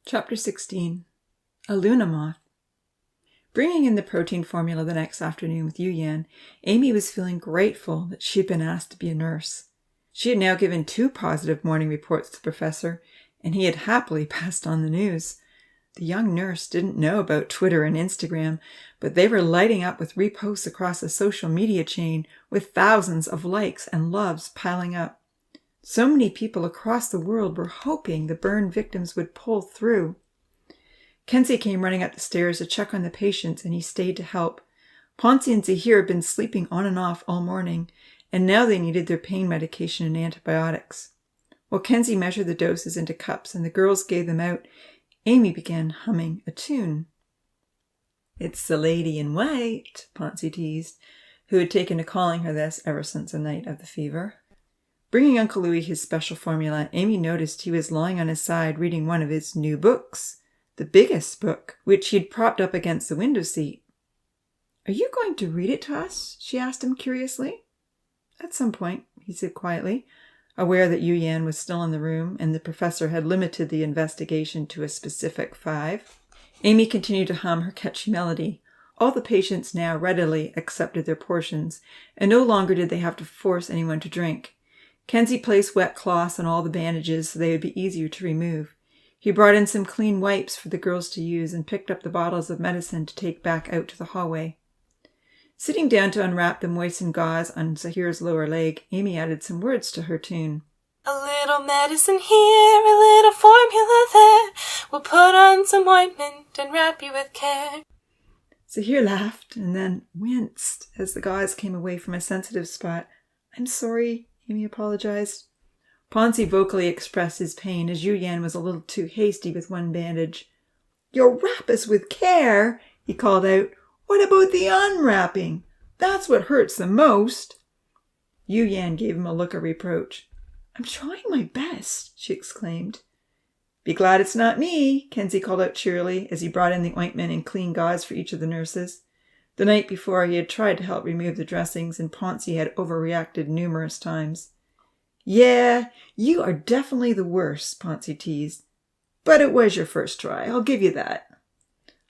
Chapter 16. A Luna Moth. Bringing in the protein formula the next afternoon with Yu-Yan, Amy was feeling grateful that she had been asked to be a nurse. She had now given 2 positive morning reports to the professor, and he had happily passed on the news. The young nurse didn't know about Twitter and Instagram, but they were lighting up with reposts across the social media chain, with thousands of likes and loves piling up. So many people across the world were hoping the burn victims would pull through. Kenzie came running up the stairs to check on the patients, and he stayed to help. Ponzi and Zahir had been sleeping on and off all morning, and now they needed their pain medication and antibiotics. While Kenzie measured the doses into cups and the girls gave them out, Amy began humming a tune. "It's the lady in white," Ponzi teased, who had taken to calling her this ever since the night of the fever. Bringing Uncle Louis his special formula, Amy noticed he was lying on his side reading one of his new books, the biggest book, which he'd propped up against the window seat. "Are you going to read it to us?" she asked him curiously. "At some point," he said quietly, aware that Yu-Yan was still in the room and the professor had limited the investigation to a specific 5. Amy continued to hum her catchy melody. All the patients now readily accepted their portions, and no longer did they have to force anyone to drink. Kenzie placed wet cloths on all the bandages so they would be easier to remove. He brought in some clean wipes for the girls to use and picked up the bottles of medicine to take back out to the hallway. Sitting down to unwrap the moistened gauze on Zahir's lower leg, Amy added some words to her tune. "A little medicine here, a little formula there. We'll put on some ointment and wrap you with care." Zahir laughed and then winced as the gauze came away from a sensitive spot. "I'm sorry," Amy apologized. Ponzi vocally expressed his pain as Yu-Yan was a little too hasty with one bandage. "You'll wrap us with care," he called out. "What about the unwrapping? That's what hurts the most." Yu-Yan gave him a look of reproach. "I'm trying my best," she exclaimed. "Be glad it's not me," Kenzie called out cheerily as he brought in the ointment and clean gauze for each of the nurses. The night before, he had tried to help remove the dressings, and Ponzi had overreacted numerous times. "Yeah, you are definitely the worst," Ponzi teased. "But it was your first try, I'll give you that."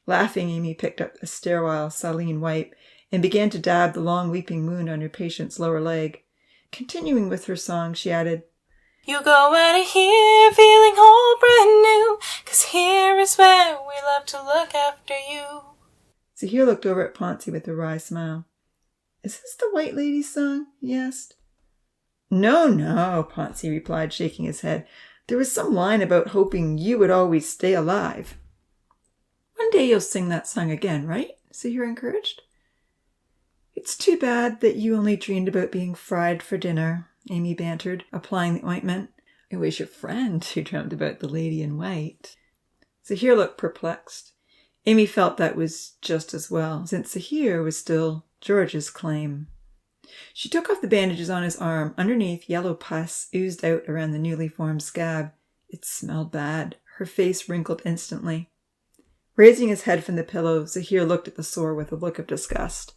Laughing, Amy picked up a sterile saline wipe and began to dab the long weeping wound on her patient's lower leg. Continuing with her song, she added, "You go out of here feeling all brand new, 'cause here is where we love to look after you." Zahir looked over at Ponzi with a wry smile. "Is this the White Lady's song?" he asked. No, Ponzi replied, shaking his head. "There was some line about hoping you would always stay alive." "One day you'll sing that song again, right?" Zahir encouraged. "It's too bad that you only dreamed about being fried for dinner," Amy bantered, applying the ointment. "It was your friend who dreamt about the lady in white." Zahir looked perplexed. Amy felt that was just as well, since Zahir was still George's claim. She took off the bandages on his arm. Underneath, yellow pus oozed out around the newly formed scab. It smelled bad. Her face wrinkled instantly. Raising his head from the pillow, Zahir looked at the sore with a look of disgust.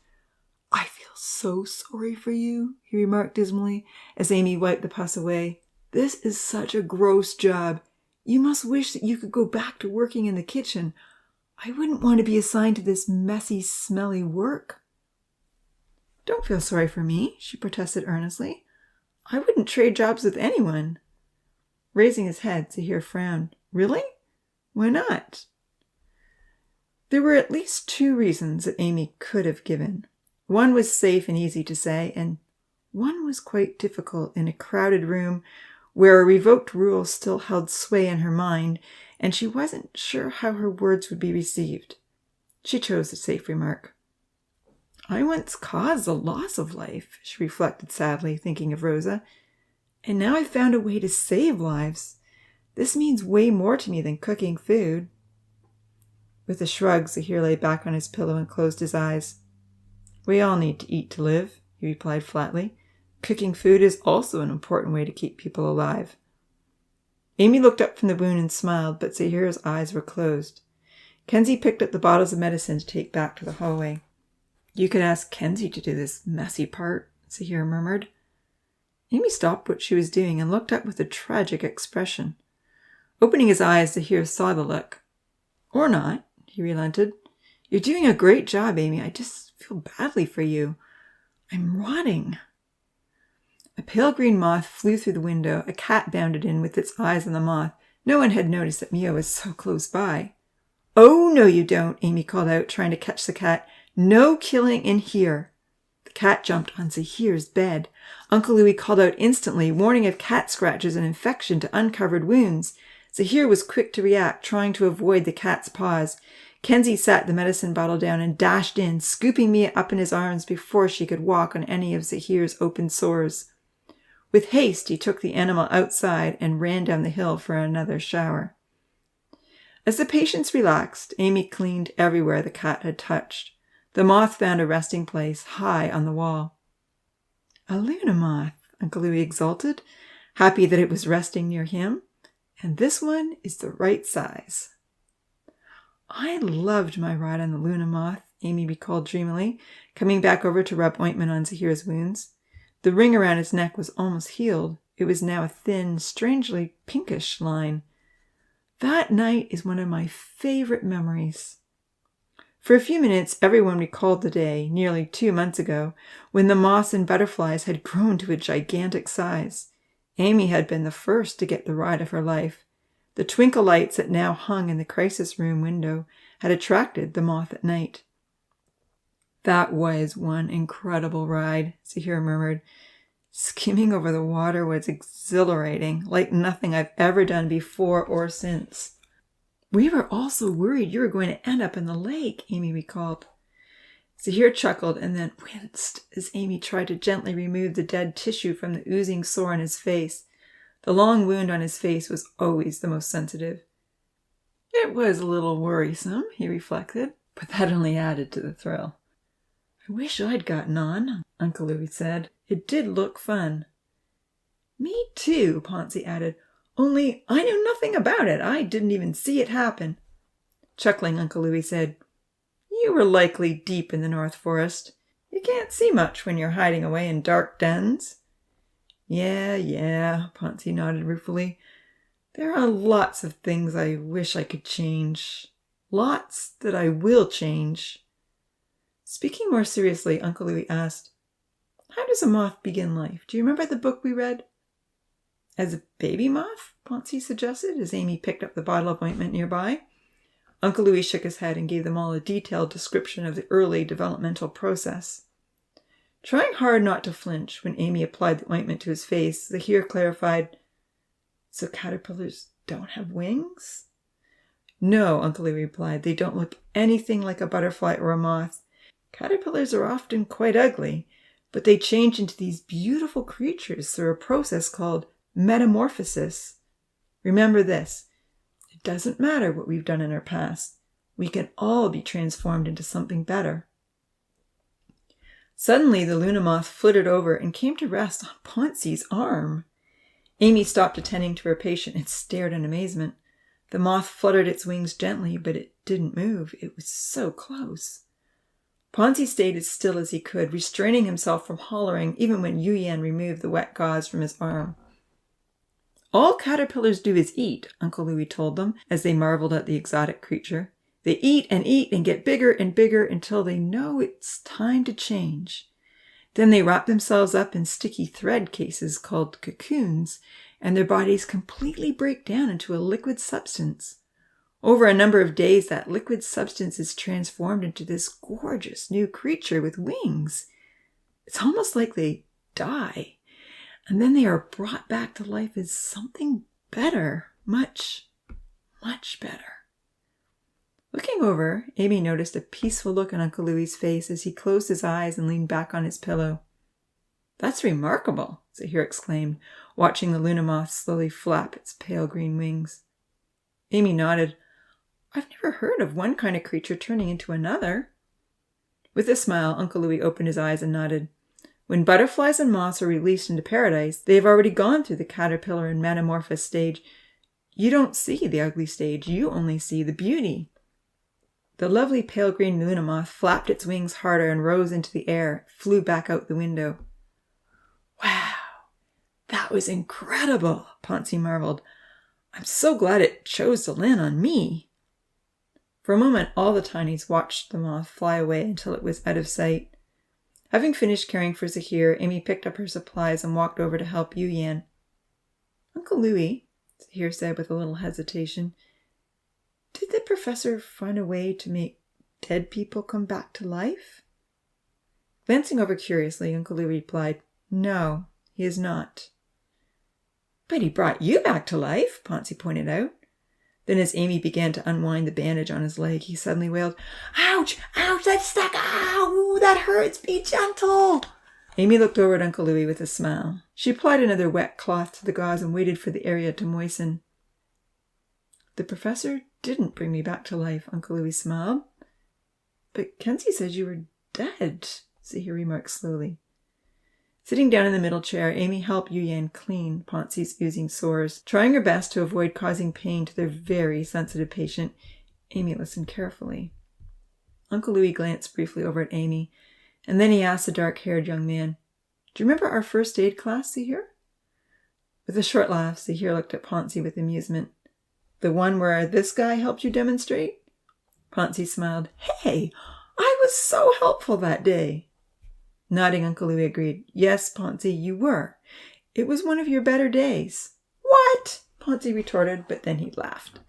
"I feel so sorry for you," he remarked dismally, as Amy wiped the pus away. "This is such a gross job. You must wish that you could go back to working in the kitchen. I wouldn't want to be assigned to this messy, smelly work." "Don't feel sorry for me," she protested earnestly. "I wouldn't trade jobs with anyone." Raising his head, Zahir frowned. "Really? Why not?" There were at least 2 reasons that Amy could have given. One was safe and easy to say, and one was quite difficult in a crowded room where a revoked rule still held sway in her mind, and she wasn't sure how her words would be received. She chose the safe remark. "I once caused the loss of life," she reflected sadly, thinking of Rosa. "And now I've found a way to save lives. This means way more to me than cooking food." With a shrug, Zahir lay back on his pillow and closed his eyes. "We all need to eat to live," he replied flatly. "Cooking food is also an important way to keep people alive." Amy looked up from the wound and smiled, but Zahir's eyes were closed. Kenzie picked up the bottles of medicine to take back to the hallway. "You could ask Kenzie to do this messy part," Zahir murmured. Amy stopped what she was doing and looked up with a tragic expression. Opening his eyes, Zahir saw the look. Or not, he relented. You're doing a great job, Amy. I just feel badly for you. I'm rotting. A pale green moth flew through the window. A cat bounded in with its eyes on the moth. No one had noticed that Mia was so close by. Oh, no you don't, Amy called out, trying to catch the cat. No killing in here. The cat jumped on Zahir's bed. Uncle Louis called out instantly, warning of cat scratches and infection to uncovered wounds. Zahir was quick to react, trying to avoid the cat's paws. Kenzie sat the medicine bottle down and dashed in, scooping Mia up in his arms before she could walk on any of Zahir's open sores. With haste, he took the animal outside and ran down the hill for another shower. As the patients relaxed, Amy cleaned everywhere the cat had touched. The moth found a resting place high on the wall. A Luna Moth, Uncle Louis exulted, happy that it was resting near him. And this one is the right size. I loved my ride on the Luna Moth, Amy recalled dreamily, coming back over to rub ointment on Zahir's wounds. The ring around his neck was almost healed. It was now a thin, strangely pinkish line. That night is one of my favorite memories. For a few minutes, everyone recalled the day, nearly 2 months ago, when the moths and butterflies had grown to a gigantic size. Amy had been the first to get the ride of her life. The twinkle lights that now hung in the crisis room window had attracted the moth at night. That was one incredible ride, Zahir murmured. Skimming over the water was exhilarating, like nothing I've ever done before or since. We were all so worried you were going to end up in the lake, Amy recalled. Zahir chuckled and then winced as Amy tried to gently remove the dead tissue from the oozing sore on his face. The long wound on his face was always the most sensitive. It was a little worrisome, he reflected, but that only added to the thrill. I wish I'd gotten on, Uncle Louis said. It did look fun. Me too, Ponzi added. Only I knew nothing about it. I didn't even see it happen. Chuckling, Uncle Louis said, You were likely deep in the North Forest. You can't see much when you're hiding away in dark dens. Yeah, Ponzi nodded ruefully. There are lots of things I wish I could change. Lots that I will change. Speaking more seriously, Uncle Louis asked, How does a moth begin life? Do you remember the book we read? As a baby moth? Ponzi suggested as Amy picked up the bottle of ointment nearby. Uncle Louis shook his head and gave them all a detailed description of the early developmental process. Trying hard not to flinch when Amy applied the ointment to his face, Zahir clarified, So caterpillars don't have wings? No, Uncle Louis replied. They don't look anything like a butterfly or a moth. Caterpillars are often quite ugly, but they change into these beautiful creatures through a process called metamorphosis. Remember this, it doesn't matter what we've done in our past. We can all be transformed into something better. Suddenly, the Luna Moth flitted over and came to rest on Ponzi's arm. Amy stopped attending to her patient and stared in amazement. The moth fluttered its wings gently, but it didn't move. It was so close. Ponzi stayed as still as he could, restraining himself from hollering even when Yuyan removed the wet gauze from his arm. All caterpillars do is eat, Uncle Louis told them, as they marveled at the exotic creature. They eat and get bigger and bigger until they know it's time to change. Then they wrap themselves up in sticky thread cases called cocoons, and their bodies completely break down into a liquid substance. Over a number of days, that liquid substance is transformed into this gorgeous new creature with wings. It's almost like they die, and then they are brought back to life as something better, much, much better. Looking over, Amy noticed a peaceful look on Uncle Louis's face as he closed his eyes and leaned back on his pillow. That's remarkable, Zahir exclaimed, watching the Luna Moth slowly flap its pale green wings. Amy nodded. I've never heard of one kind of creature turning into another. With a smile, Uncle Louis opened his eyes and nodded. When butterflies and moths are released into paradise, they have already gone through the caterpillar and metamorphosis stage. You don't see the ugly stage, you only see the beauty. The lovely pale green Luna Moth flapped its wings harder and rose into the air, flew back out the window. Wow, That was incredible, Ponzi marveled. I'm so glad it chose to land on me. For a moment, all the tinies watched the moth fly away until it was out of sight. Having finished caring for Zahir, Amy picked up her supplies and walked over to help Yu Yan. Uncle Louis, Zahir said with a little hesitation, did the professor find a way to make dead people come back to life? Glancing over curiously, Uncle Louis replied, No, he is not. But he brought you back to life, Ponzi pointed out. Then as Amy began to unwind the bandage on his leg, he suddenly wailed, Ouch! Ouch! That's stuck! Ow! That hurts! Be gentle! Amy looked over at Uncle Louis with a smile. She applied another wet cloth to the gauze and waited for the area to moisten. The professor didn't bring me back to life, Uncle Louis smiled. But Kenzie says you were dead, Zahir remarked slowly. Sitting down in the middle chair, Amy helped Yu Yan clean Ponzi's oozing sores. Trying her best to avoid causing pain to their very sensitive patient, Amy listened carefully. Uncle Louis glanced briefly over at Amy, and then he asked the dark-haired young man, Do you remember our first aid class, Zahir? With a short laugh, Zahir looked at Ponzi with amusement. The one where this guy helped you demonstrate? Ponzi smiled. Hey, I was so helpful that day. Nodding, Uncle Louis agreed. Yes, Ponzi, you were. It was one of your better days. What? Ponzi retorted, but then he laughed.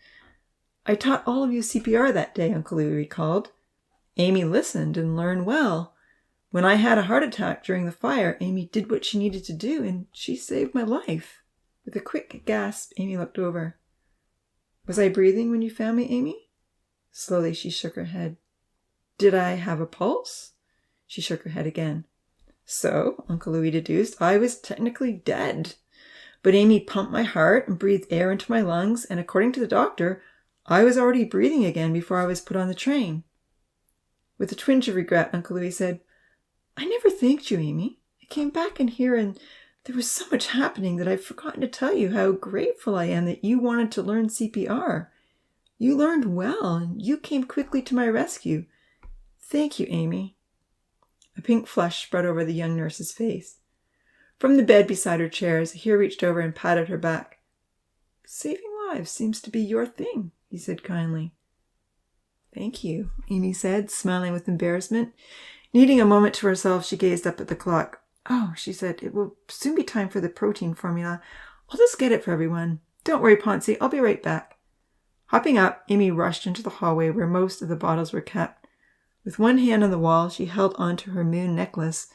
I taught all of you CPR that day, Uncle Louis recalled. Amy listened and learned well. When I had a heart attack during the fire, Amy did what she needed to do, and she saved my life. With a quick gasp, Amy looked over. Was I breathing when you found me, Amy? Slowly, she shook her head. Did I have a pulse? She shook her head again. So, Uncle Louis deduced, I was technically dead. But Amy pumped my heart and breathed air into my lungs, and according to the doctor, I was already breathing again before I was put on the train. With a twinge of regret, Uncle Louis said, I never thanked you, Amy. I came back in here and there was so much happening that I've forgotten to tell you how grateful I am that you wanted to learn CPR. You learned well, and you came quickly to my rescue. Thank you, Amy. A pink flush spread over the young nurse's face. From the bed beside her chair, Zahir reached over and patted her back. Saving lives seems to be your thing, he said kindly. Thank you, Amy said, smiling with embarrassment. Needing a moment to herself, she gazed up at the clock. Oh, she said, it will soon be time for the protein formula. I'll just get it for everyone. Don't worry, Ponzi, I'll be right back. Hopping up, Amy rushed into the hallway where most of the bottles were kept. With one hand on the wall, she held onto her moon necklace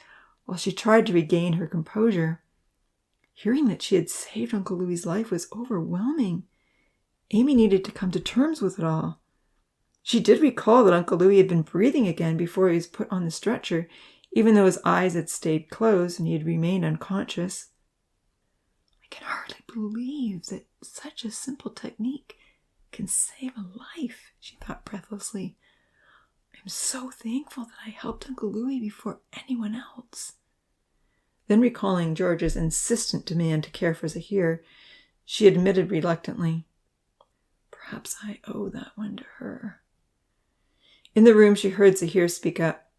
while she tried to regain her composure. Hearing that she had saved Uncle Louis's life was overwhelming. Amy needed to come to terms with it all. She did recall that Uncle Louis had been breathing again before he was put on the stretcher, even though his eyes had stayed closed and he had remained unconscious. I can hardly believe that such a simple technique can save a life, she thought breathlessly. I'm so thankful that I helped Uncle Louis before anyone else. Then recalling George's insistent demand to care for Zahir, she admitted reluctantly, Perhaps I owe that one to her. In the room, she heard Zahir speak up.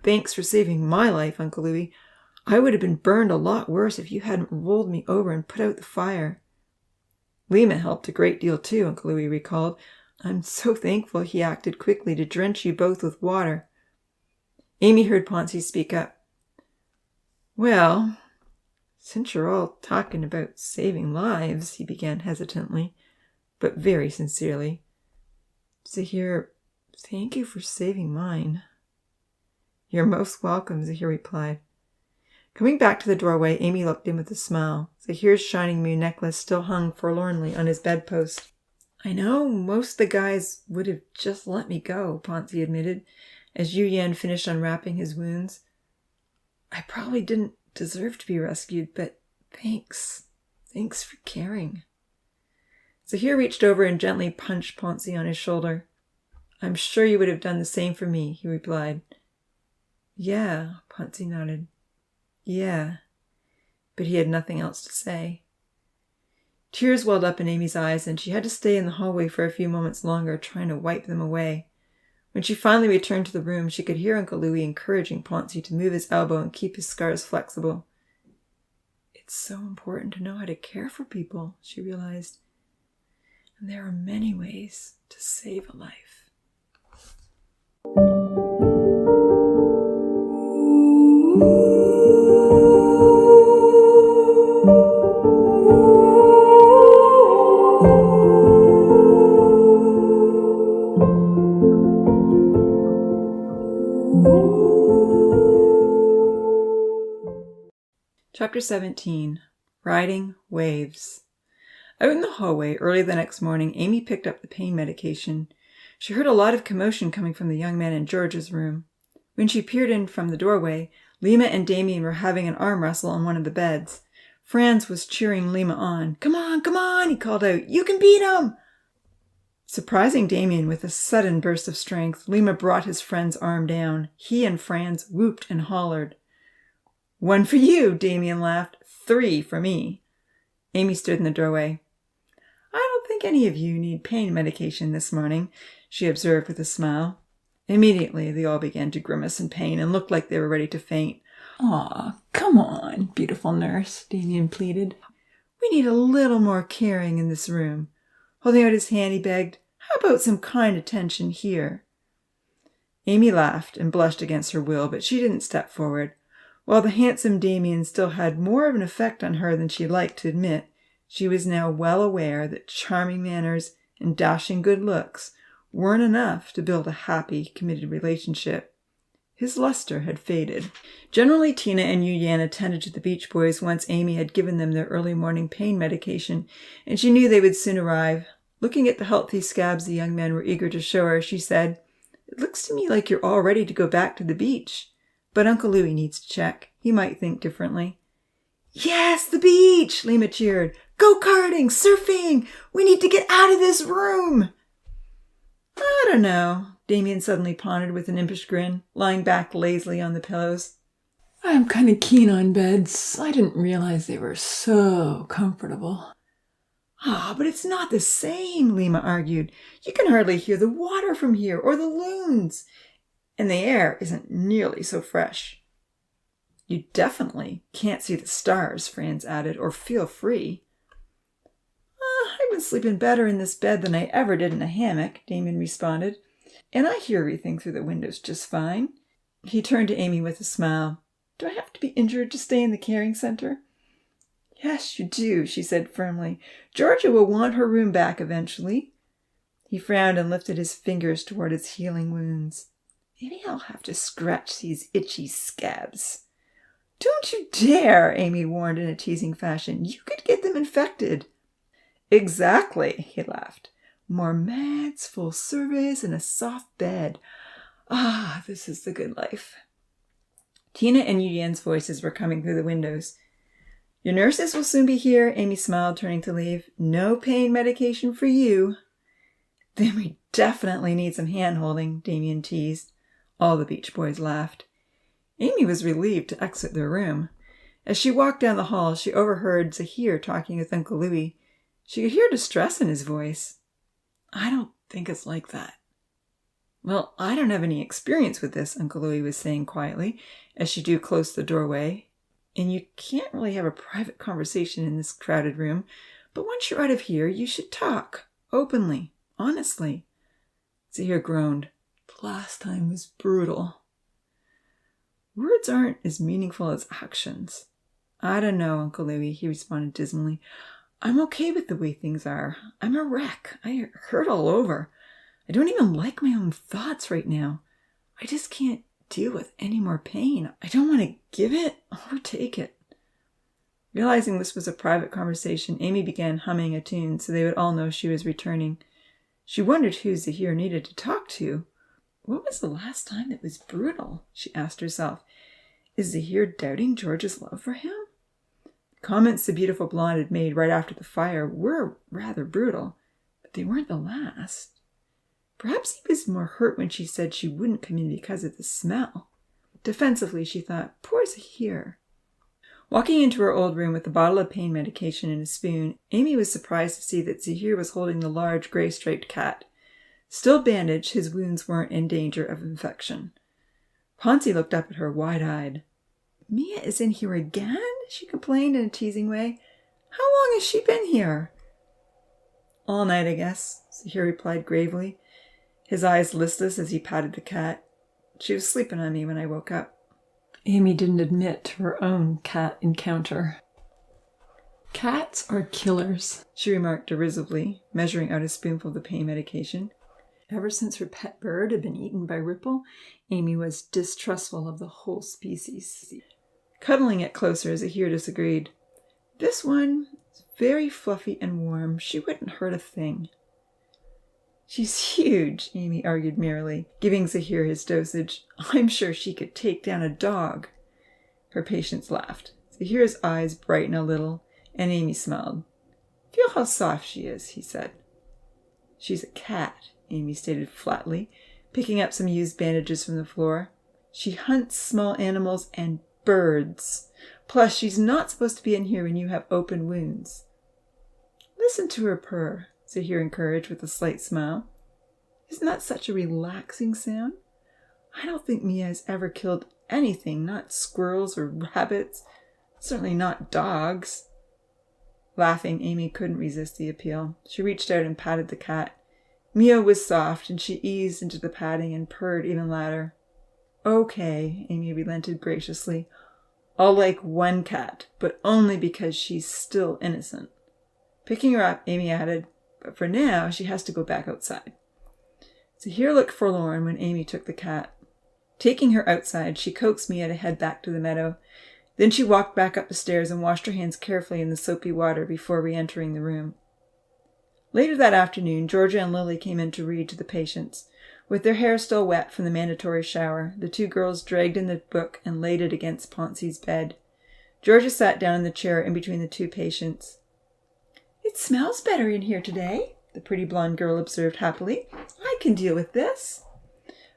Thanks for saving my life, Uncle Louis. I would have been burned a lot worse if you hadn't rolled me over and put out the fire. Lima helped a great deal too, Uncle Louis recalled. I'm so thankful he acted quickly to drench you both with water. Amy heard Ponzi speak up. Well, since you're all talking about saving lives, he began hesitantly, but very sincerely. Zahir, thank you for saving mine. You're most welcome, Zahir replied. Coming back to the doorway, Amy looked in with a smile. Zahir's shining moon necklace still hung forlornly on his bedpost. I know most of the guys would have just let me go, Ponzi admitted, as Yu Yan finished unwrapping his wounds. I probably didn't deserve to be rescued, but thanks. Thanks for caring. Zahir reached over and gently punched Ponzi on his shoulder. I'm sure you would have done the same for me, he replied. Yeah, Ponzi nodded. Yeah, but he had nothing else to say. Tears welled up in Amy's eyes, and she had to stay in the hallway for a few moments longer, trying to wipe them away. When she finally returned to the room, she could hear Uncle Louis encouraging Ponzi to move his elbow and keep his scars flexible. It's It's so important to know how to care for people, she realized. And there are many ways to save a life. Chapter 17. Riding Waves. Out in the hallway early the next morning, Amy picked up the pain medication. She heard a lot of commotion coming from the young man in George's room. When she peered in from the doorway, Lima and Damien were having an arm wrestle on one of the beds. Franz was cheering Lima on. Come on, he called out. You can beat him! Surprising Damien with a sudden burst of strength, Lima brought his friend's arm down. He and Franz whooped and hollered. 1 for you, Damien laughed. 3 for me. Amy stood in the doorway. I don't think any of you need pain medication this morning, she observed with a smile. Immediately, they all began to grimace in pain and looked like they were ready to faint. Aw, come on, beautiful nurse, Damien pleaded. We need a little more caring in this room. Holding out his hand, he begged, how about some kind attention here? Amy laughed and blushed against her will, but she didn't step forward. While the handsome Damien still had more of an effect on her than she liked to admit, she was now well aware that charming manners and dashing good looks weren't enough to build a happy, committed relationship. His luster had faded. Generally, Tina and Yu Yan attended to the Beach Boys once Amy had given them their early morning pain medication, and she knew they would soon arrive. Looking at the healthy scabs the young men were eager to show her, she said, It looks to me like you're all ready to go back to the beach. But Uncle Louie needs to check. He might think differently. Yes, the beach, Lima cheered. Go-karting, surfing. We need to get out of this room. I don't know, Damien suddenly pondered with an impish grin, lying back lazily on the pillows. I'm kind of keen on beds. I didn't realize they were so comfortable. But it's not the same, Lima argued. You can hardly hear the water from here or the loons. And the air isn't nearly so fresh. You definitely can't see the stars, Franz added, or feel free. I've been sleeping better in this bed than I ever did in a hammock, Damien responded, and I hear everything through the windows just fine. He turned to Amy with a smile. Do I have to be injured to stay in the caring center? Yes, you do, she said firmly. Georgia will want her room back eventually. He frowned and lifted his fingers toward its healing wounds. Maybe I'll have to scratch these itchy scabs. Don't you dare, Amy warned in a teasing fashion. You could get them infected. Exactly, he laughed. More meds, full service, and a soft bed. This is the good life. Tina and Yu Yan's voices were coming through the windows. Your nurses will soon be here, Amy smiled, turning to leave. No pain medication for you. Then we definitely need some hand-holding, Damien teased. All the Beach Boys laughed. Amy was relieved to exit their room. As she walked down the hall, she overheard Zahir talking with Uncle Louie. She could hear distress in his voice. I don't think it's like that. Well, I don't have any experience with this, Uncle Louie was saying quietly, as she drew close to the doorway. And you can't really have a private conversation in this crowded room, but once you're out of here, you should talk, openly, honestly. Zahir groaned. The last time was brutal. Words aren't as meaningful as actions. I don't know, Uncle Louie, he responded dismally. I'm okay with the way things are. I'm a wreck. I hurt all over. I don't even like my own thoughts right now. I just can't deal with any more pain. I don't want to give it or take it. Realizing this was a private conversation, Amy began humming a tune so they would all know she was returning. She wondered who Zahir needed to talk to. What was the last time that was brutal? She asked herself. Is Zahir doubting George's love for him? Comments the beautiful blonde had made right after the fire were rather brutal, but they weren't the last. Perhaps he was more hurt when she said she wouldn't come in because of the smell. Defensively, she thought, poor Zahir. Walking into her old room with a bottle of pain medication and a spoon, Amy was surprised to see that Zahir was holding the large gray-striped cat. Still bandaged, his wounds weren't in danger of infection. Ponzi looked up at her wide-eyed. Mia is in here again? She complained in a teasing way. How long has she been here? All night, I guess, Zahir replied gravely, his eyes listless as he patted the cat. She was sleeping on me when I woke up. Amy didn't admit to her own cat encounter. Cats are killers, she remarked derisively, measuring out a spoonful of the pain medication. Ever since her pet bird had been eaten by Ripple, Amy was distrustful of the whole species. Cuddling it closer, Zahir disagreed. This one is very fluffy and warm. She wouldn't hurt a thing. She's huge, Amy argued merrily, giving Zahir his dosage. I'm sure she could take down a dog. Her patients laughed. Zahir's eyes brightened a little, and Amy smiled. Feel how soft she is, he said. She's a cat, Amy stated flatly, picking up some used bandages from the floor. She hunts small animals and birds. Plus, she's not supposed to be in here when you have open wounds. Listen to her purr, Zahir encouraged with a slight smile. Isn't that such a relaxing sound? I don't think Mia has ever killed anything, not squirrels or rabbits, certainly not dogs. Laughing, Amy couldn't resist the appeal. She reached out and patted the cat. Mia was soft, and she eased into the patting and purred even louder. Okay, Amy relented graciously. I'll like one cat, but only because she's still innocent. Picking her up, Amy added, but for now, she has to go back outside. Zahir looked forlorn when Amy took the cat. Taking her outside, she coaxed Mia to head back to the meadow. Then she walked back up the stairs and washed her hands carefully in the soapy water before re-entering the room. Later that afternoon, Georgia and Lily came in to read to the patients. With their hair still wet from the mandatory shower, the two girls dragged in the book and laid it against Poncy's bed. Georgia sat down in the chair in between the two patients. It smells better in here today, the pretty blonde girl observed happily. I can deal with this.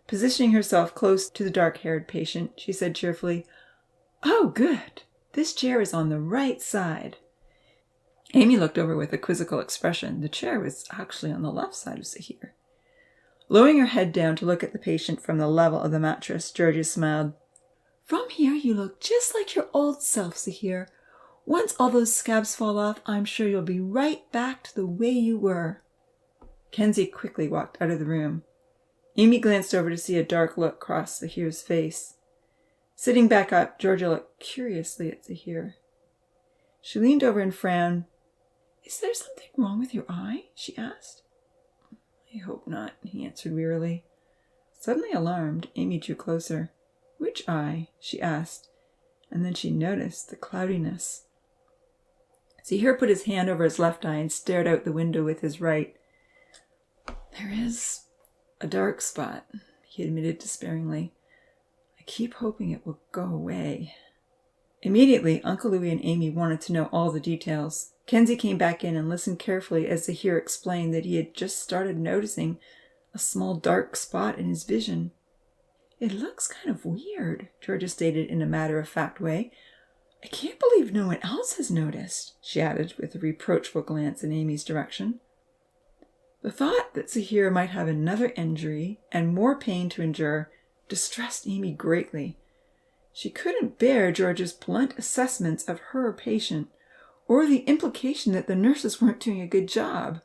Positioning herself close to the dark-haired patient, she said cheerfully, Oh, good. This chair is on the right side. Amy looked over with a quizzical expression. The chair was actually on the left side of Zahir. Lowering her head down to look at the patient from the level of the mattress, Georgia smiled. From here you look just like your old self, Zahir. Once all those scabs fall off, I'm sure you'll be right back to the way you were. Kenzie quickly walked out of the room. Amy glanced over to see a dark look cross Zahir's face. Sitting back up, Georgia looked curiously at Zahir. She leaned over and frowned. Is there something wrong with your eye? She asked. I hope not, he answered wearily. Suddenly alarmed, Amy drew closer. Which eye? She asked, and then she noticed the cloudiness. Zahir put his hand over his left eye and stared out the window with his right. There is a dark spot, he admitted despairingly. I keep hoping it will go away. Immediately, Uncle Louie and Amy wanted to know all the details. Kenzie came back in and listened carefully as Zahir explained that he had just started noticing a small dark spot in his vision. It looks kind of weird, Georgia stated in a matter-of-fact way. I can't believe no one else has noticed, she added with a reproachful glance in Amy's direction. The thought that Zahir might have another injury and more pain to endure distressed Amy greatly. She couldn't bear George's blunt assessments of her patient, or the implication that the nurses weren't doing a good job.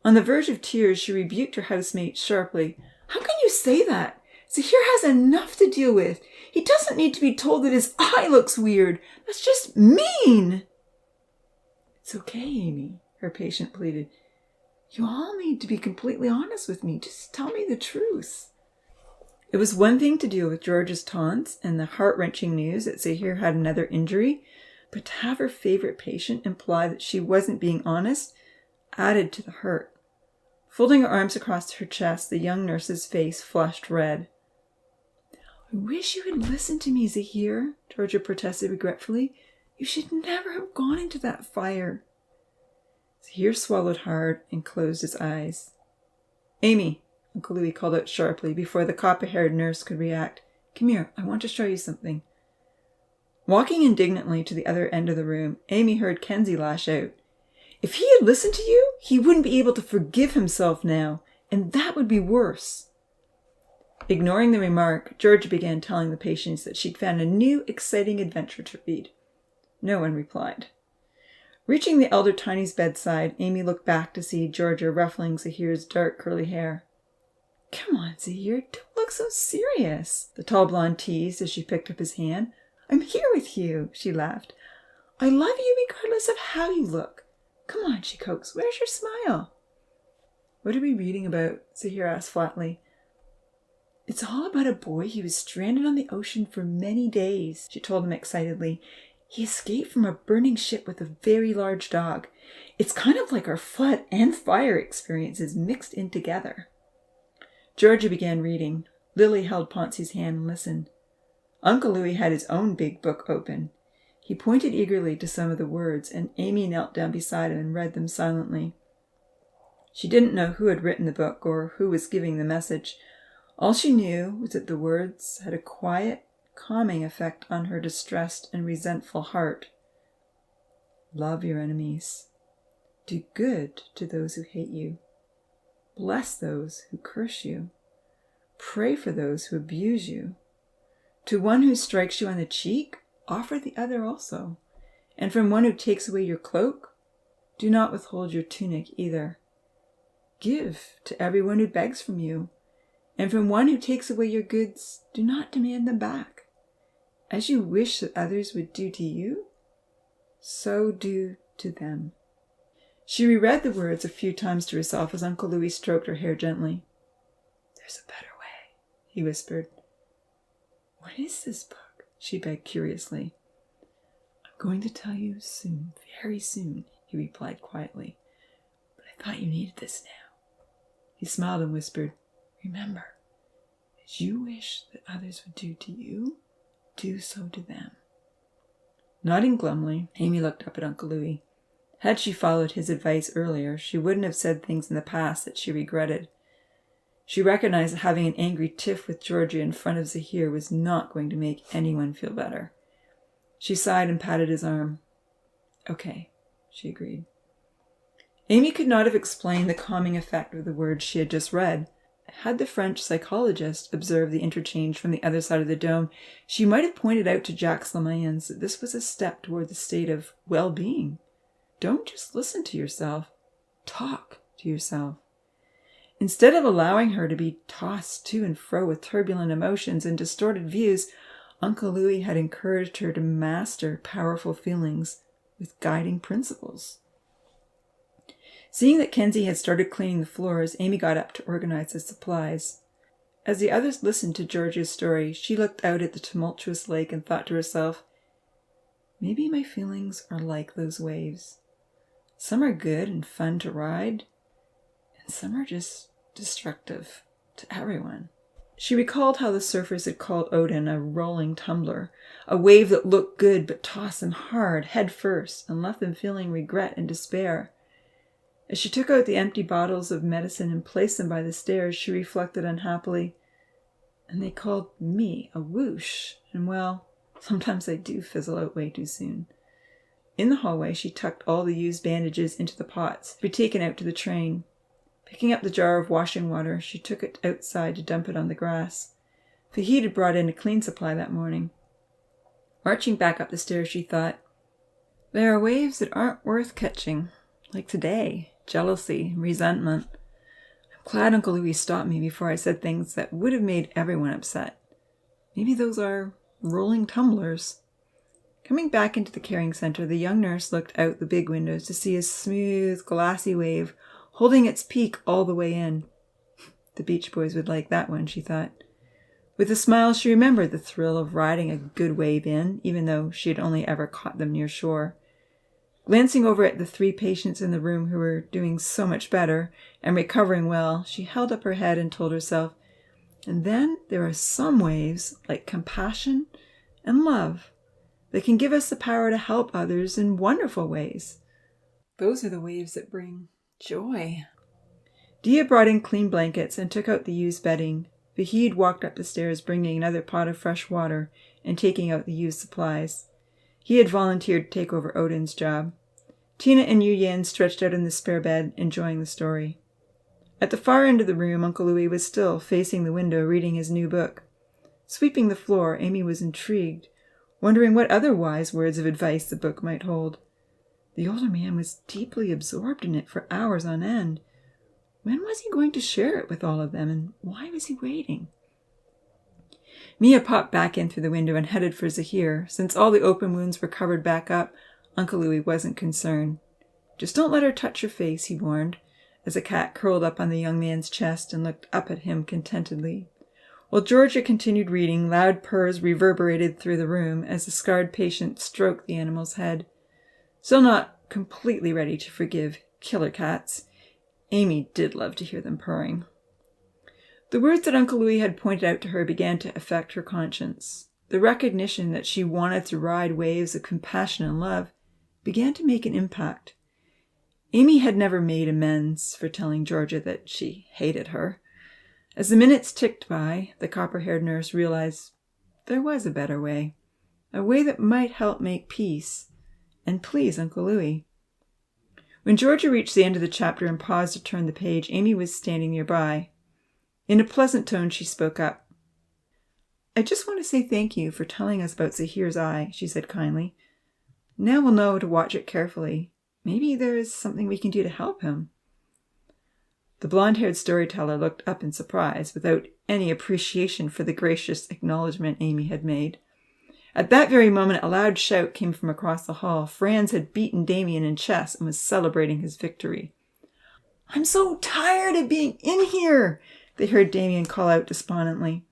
On the verge of tears, she rebuked her housemate sharply. How can you say that? Zahir has enough to deal with. He doesn't need to be told that his eye looks weird. That's just mean. It's okay, Amy, her patient pleaded. You all need to be completely honest with me. Just tell me the truth. It was one thing to deal with George's taunts and the heart-wrenching news that Zahir had another injury, but to have her favorite patient imply that she wasn't being honest added to the hurt. Folding her arms across her chest, the young nurse's face flushed red. I wish you had listened to me, Zahir, Georgia protested regretfully. You should never have gone into that fire. Zahir swallowed hard and closed his eyes. Amy, Uncle Louie called out sharply before the copper-haired nurse could react. Come here, I want to show you something. Walking indignantly to the other end of the room, Amy heard Kenzie lash out. If he had listened to you, he wouldn't be able to forgive himself now, and that would be worse. Ignoring the remark, Georgia began telling the patients that she'd found a new, exciting adventure to read. No one replied. Reaching the elder Tiny's bedside, Amy looked back to see Georgia ruffling Zahir's dark, curly hair. "Come on, Zahir, don't look so serious," the tall blonde teased as she picked up his hand. "I'm here with you," she laughed. "I love you regardless of how you look. Come on," she coaxed. "Where's your smile?" "What are we reading about?" Zahir asked flatly. "It's all about a boy who was stranded on the ocean for many days," she told him excitedly. "He escaped from a burning ship with a very large dog. It's kind of like our flood and fire experiences mixed in together." Georgia began reading. Lily held Poncy's hand and listened. Uncle Louis had his own big book open. He pointed eagerly to some of the words, and Amy knelt down beside him and read them silently. She didn't know who had written the book or who was giving the message. All she knew was that the words had a quiet, calming effect on her distressed and resentful heart. Love your enemies. Do good to those who hate you. Bless those who curse you. Pray for those who abuse you. To one who strikes you on the cheek, offer the other also. And from one who takes away your cloak, do not withhold your tunic either. Give to everyone who begs from you. And from one who takes away your goods, do not demand them back. As you wish that others would do to you, so do to them. She reread the words a few times to herself as Uncle Louis stroked her hair gently. "There's a better way," he whispered. "What is this book?" she begged curiously. "I'm going to tell you soon, very soon," he replied quietly. "But I thought you needed this now." He smiled and whispered, "Remember, as you wish that others would do to you, do so to them." Nodding glumly, Amy looked up at Uncle Louis. Had she followed his advice earlier, she wouldn't have said things in the past that she regretted. She recognized that having an angry tiff with Georgia in front of Zahir was not going to make anyone feel better. She sighed and patted his arm. "Okay," she agreed. Amy could not have explained the calming effect of the words she had just read. Had the French psychologist observed the interchange from the other side of the dome, she might have pointed out to Jacques Lemans that this was a step toward the state of well-being. Don't just listen to yourself. Talk to yourself. Instead of allowing her to be tossed to and fro with turbulent emotions and distorted views, Uncle Louis had encouraged her to master powerful feelings with guiding principles. Seeing that Kenzie had started cleaning the floors, Amy got up to organize the supplies. As the others listened to Georgia's story, she looked out at the tumultuous lake and thought to herself, maybe my feelings are like those waves. Some are good and fun to ride, and some are just destructive to everyone. She recalled how the surfers had called Odin a rolling tumbler, a wave that looked good but tossed them hard, head first, and left them feeling regret and despair. As she took out the empty bottles of medicine and placed them by the stairs, she reflected unhappily, and they called me a whoosh, and well, sometimes they do fizzle out way too soon. In the hallway, she tucked all the used bandages into the pots to be taken out to the train. Picking up the jar of washing water, she took it outside to dump it on the grass. Fahid had brought in a clean supply that morning. Marching back up the stairs, she thought, there are waves that aren't worth catching, like today, jealousy, resentment. I'm glad Uncle Louis stopped me before I said things that would have made everyone upset. Maybe those are rolling tumblers. Coming back into the caring center, the young nurse looked out the big windows to see a smooth, glassy wave holding its peak all the way in. The Beach Boys would like that one, she thought. With a smile, she remembered the thrill of riding a good wave in, even though she had only ever caught them near shore. Glancing over at the 3 patients in the room who were doing so much better and recovering well, she held up her head and told herself, and then there are some waves, like compassion and love, that can give us the power to help others in wonderful ways. Those are the waves that bring joy. Dia brought in clean blankets and took out the used bedding. Vahid walked up the stairs bringing another pot of fresh water and taking out the used supplies. He had volunteered to take over Odin's job. Tina and Yu Yan stretched out in the spare bed, enjoying the story. At the far end of the room, Uncle Louis was still facing the window reading his new book. Sweeping the floor, Amy was intrigued, wondering what other wise words of advice the book might hold. The older man was deeply absorbed in it for hours on end. When was he going to share it with all of them, and why was he waiting? Mia popped back in through the window and headed for Zahir. Since all the open wounds were covered back up, Uncle Louis wasn't concerned. "Just don't let her touch your face," he warned, as the cat curled up on the young man's chest and looked up at him contentedly. While Georgia continued reading, loud purrs reverberated through the room as the scarred patient stroked the animal's head. Still not completely ready to forgive killer cats, Amy did love to hear them purring. The words that Uncle Louis had pointed out to her began to affect her conscience. The recognition that she wanted to ride waves of compassion and love began to make an impact. Amy had never made amends for telling Georgia that she hated her. As the minutes ticked by, the copper-haired nurse realized there was a better way, a way that might help make peace and please Uncle Louis. When Georgia reached the end of the chapter and paused to turn the page, Amy was standing nearby. In a pleasant tone, she spoke up. "I just want to say thank you for telling us about Zahir's eye," she said kindly. "Now we'll know to watch it carefully. Maybe there is something we can do to help him." The blonde-haired storyteller looked up in surprise, without any appreciation for the gracious acknowledgement Amy had made. At that very moment, a loud shout came from across the hall. Franz had beaten Damien in chess and was celebrating his victory. "I'm so tired of being in here," they heard Damien call out despondently.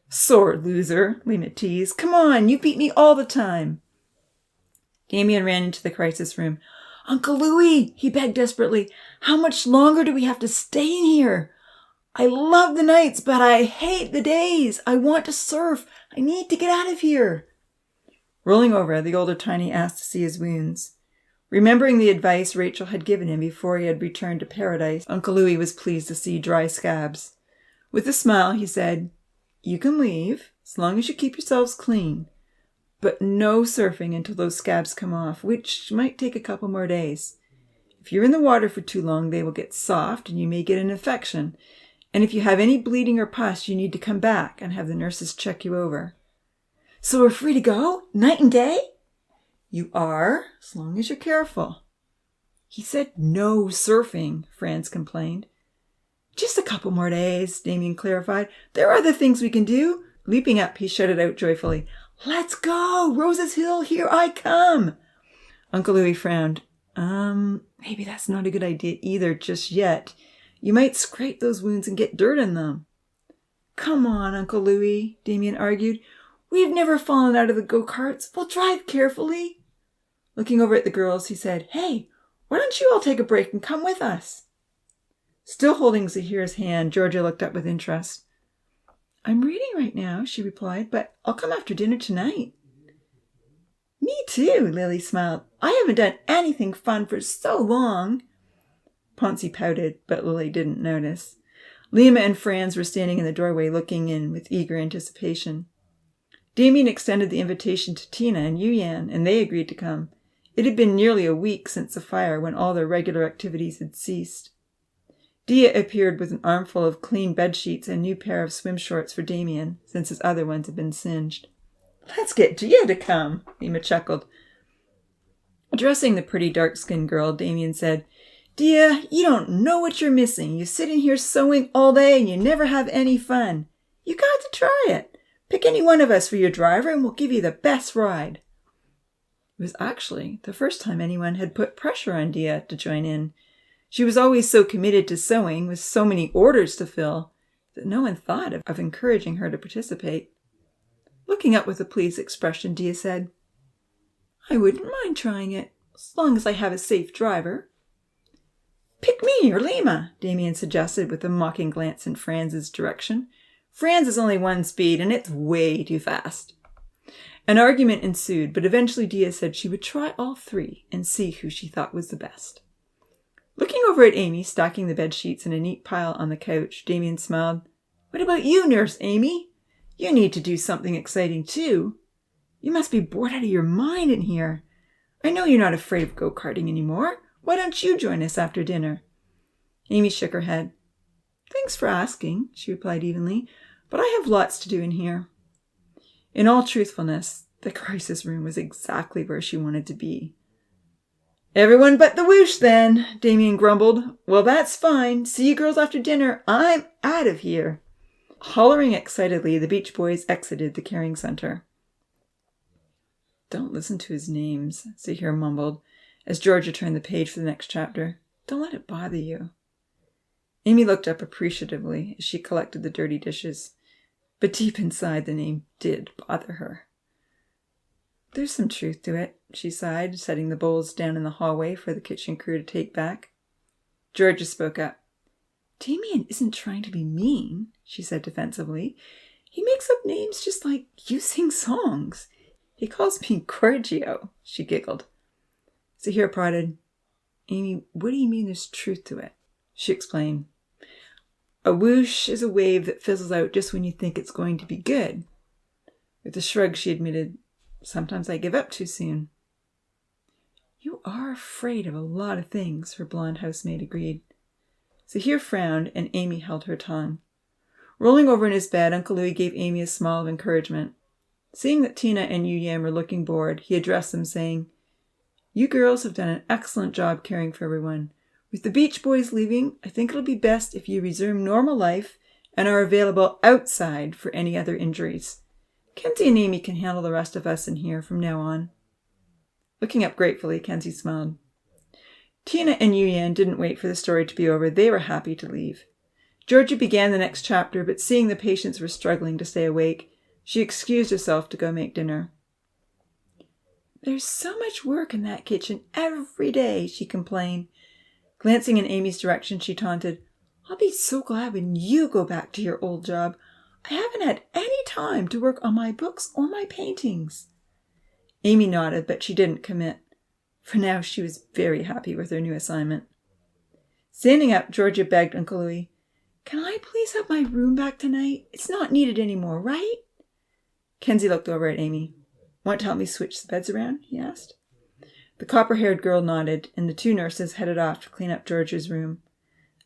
"Sore loser," Lima teased. "Come on, you beat me all the time." Damien ran into the crisis room. "Uncle Louis," he begged desperately, "how much longer do we have to stay in here? I love the nights, but I hate the days. I want to surf. I need to get out of here." Rolling over, the older tiny asked to see his wounds. Remembering the advice Rachel had given him before he had returned to paradise, Uncle Louis was pleased to see dry scabs. With a smile, he said, "You can leave, as long as you keep yourselves clean. But no surfing until those scabs come off, which might take a couple more days. If you're in the water for too long, they will get soft and you may get an infection. And if you have any bleeding or pus, you need to come back and have the nurses check you over." "So we're free to go, night and day?" "You are, as long as you're careful." "He said no surfing," Franz complained. "Just a couple more days," Damien clarified. "There are other things we can do." Leaping up, he shouted out joyfully, "Let's go! Rose's Hill, here I come!" Uncle Louis frowned. Maybe that's not a good idea either just yet. You might scrape those wounds and get dirt in them." "Come on, Uncle Louis," Damien argued. "We've never fallen out of the go-karts. We'll drive carefully." Looking over at the girls, he said, "Hey, why don't you all take a break and come with us?" Still holding Zahir's hand, Georgia looked up with interest. "I'm reading right now," she replied, "but I'll come after dinner tonight." "Me too," Lily smiled. "I haven't done anything fun for so long." Ponzi pouted, but Lily didn't notice. Lima and Franz were standing in the doorway looking in with eager anticipation. Damien extended the invitation to Tina and Yuyan, and they agreed to come. It had been nearly a week since the fire when all their regular activities had ceased. Dia appeared with an armful of clean bedsheets and a new pair of swim shorts for Damien, since his other ones had been singed. "Let's get Dia to come," Lima chuckled. Addressing the pretty dark-skinned girl, Damien said, "Dia, you don't know what you're missing. You sit in here sewing all day and you never have any fun. You got to try it. Pick any one of us for your driver and we'll give you the best ride." It was actually the first time anyone had put pressure on Dia to join in. She was always so committed to sewing, with so many orders to fill, that no one thought of encouraging her to participate. Looking up with a pleased expression, Dia said, "I wouldn't mind trying it, as long as I have a safe driver." "Pick me or Lima," Damien suggested with a mocking glance in Franz's direction. "Franz is only one speed, and it's way too fast." An argument ensued, but eventually Dia said she would try all three and see who she thought was the best. Looking over at Amy, stacking the bed sheets in a neat pile on the couch, Damien smiled. "What about you, Nurse Amy? You need to do something exciting, too. You must be bored out of your mind in here. I know you're not afraid of go-karting anymore. Why don't you join us after dinner?" Amy shook her head. Thanks for asking, she replied evenly, but I have lots to do in here. In all truthfulness, the crisis room was exactly where she wanted to be. Everyone but the whoosh, then, Damien grumbled. Well, that's fine. See you girls after dinner. I'm out of here. Hollering excitedly, the Beach Boys exited the caring center. Don't listen to his names, Zahir mumbled, as Georgia turned the page for the next chapter. Don't let it bother you. Amy looked up appreciatively as she collected the dirty dishes, but deep inside the name did bother her. There's some truth to it, she sighed, setting the bowls down in the hallway for the kitchen crew to take back. Georgia spoke up. Damien isn't trying to be mean, she said defensively. He makes up names just like you sing songs. He calls me Giorgio, she giggled. Zahir prodded. Amy, what do you mean there's truth to it? She explained. A whoosh is a wave that fizzles out just when you think it's going to be good. With a shrug, she admitted, sometimes I give up too soon. You are afraid of a lot of things, her blonde housemaid agreed. Zahir frowned, and Amy held her tongue. Rolling over in his bed, Uncle Louis gave Amy a smile of encouragement. Seeing that Tina and Yu Yan were looking bored, he addressed them, saying, You girls have done an excellent job caring for everyone. With the Beach Boys leaving, I think it'll be best if you resume normal life and are available outside for any other injuries. Kenzie and Amy can handle the rest of us in here from now on. Looking up gratefully, Kenzie smiled. Tina and Yu Yan didn't wait for the story to be over. They were happy to leave. Georgia began the next chapter, but seeing the patients were struggling to stay awake, she excused herself to go make dinner. There's so much work in that kitchen every day, she complained. Glancing in Amy's direction, she taunted, I'll be so glad when you go back to your old job. I haven't had any time to work on my books or my paintings. Amy nodded, but she didn't commit. For now, she was very happy with her new assignment. Standing up, Georgia begged Uncle Louis, Can I please have my room back tonight? It's not needed anymore, right? Kenzie looked over at Amy. Want to help me switch the beds around? He asked. The copper-haired girl nodded, and the two nurses headed off to clean up Georgia's room.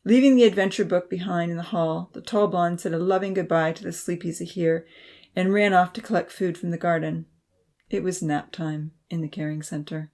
Leaving the adventure book behind in the hall, the tall blonde said a loving goodbye to the sleepy Zahir and ran off to collect food from the garden. It was nap time in the caring center.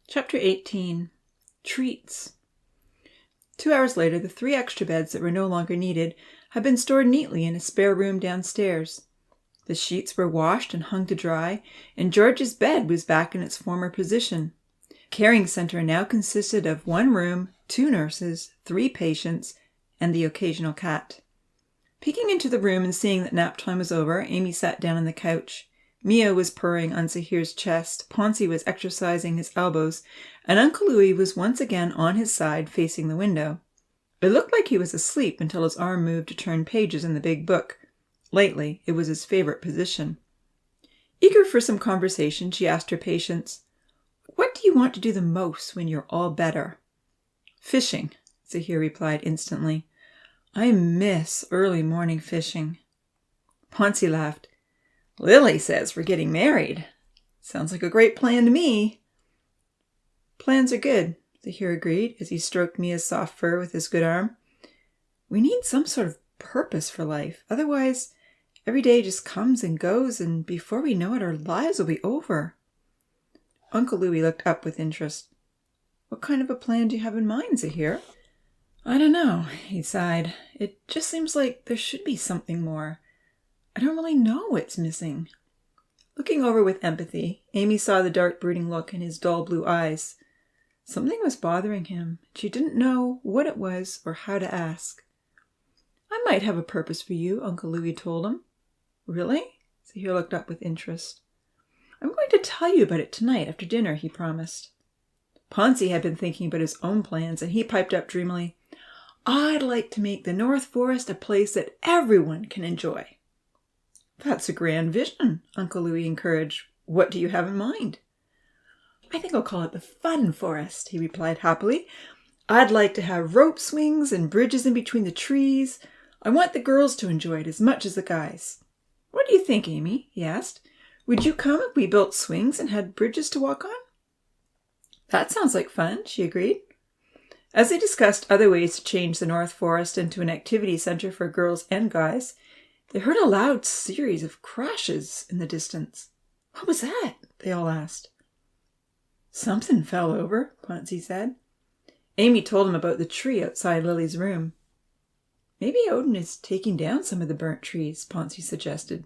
Chapter 18. Treats. 2 hours later, the 3 extra beds that were no longer needed had been stored neatly in a spare room downstairs. The sheets were washed and hung to dry, and George's bed was back in its former position. The caring center now consisted of 1 room, 2 nurses, 3 patients, and the occasional cat. Peeking into the room and seeing that nap time was over, Amy sat down on the couch. Mia was purring on Zahir's chest, Ponzi was exercising his elbows, and Uncle Louis was once again on his side facing the window. It looked like he was asleep until his arm moved to turn pages in the big book. Lately, it was his favorite position. Eager for some conversation, she asked her patients, What do you want to do the most when you're all better? Fishing, Zahir replied instantly. I miss early morning fishing. Ponzi laughed. Lily says we're getting married. Sounds like a great plan to me. Plans are good, Zahir agreed as he stroked Mia's soft fur with his good arm. We need some sort of purpose for life. Otherwise, every day just comes and goes, and before we know it, our lives will be over. Uncle Louis looked up with interest. What kind of a plan do you have in mind, Zahir? I don't know, he sighed. It just seems like there should be something more. I don't really know what's missing. Looking over with empathy, Amy saw the dark brooding look in his dull blue eyes. Something was bothering him. She didn't know what it was or how to ask. I might have a purpose for you, Uncle Louis told him. Really? Zahir looked up with interest. I'm going to tell you about it tonight after dinner, he promised. Ponzi had been thinking about his own plans, and he piped up dreamily, I'd like to make the North Forest a place that everyone can enjoy. That's a grand vision, Uncle Louis encouraged. What do you have in mind? I think I'll call it the fun forest, he replied happily. I'd like to have rope swings and bridges in between the trees. I want the girls to enjoy it as much as the guys. What do you think, Amy? He asked. Would you come if we built swings and had bridges to walk on? That sounds like fun, she agreed. As they discussed other ways to change the North Forest into an activity center for girls and guys, they heard a loud series of crashes in the distance. What was that? They all asked. Something fell over, Ponzi said. Amy told him about the tree outside Lily's room. Maybe Odin is taking down some of the burnt trees, Ponzi suggested.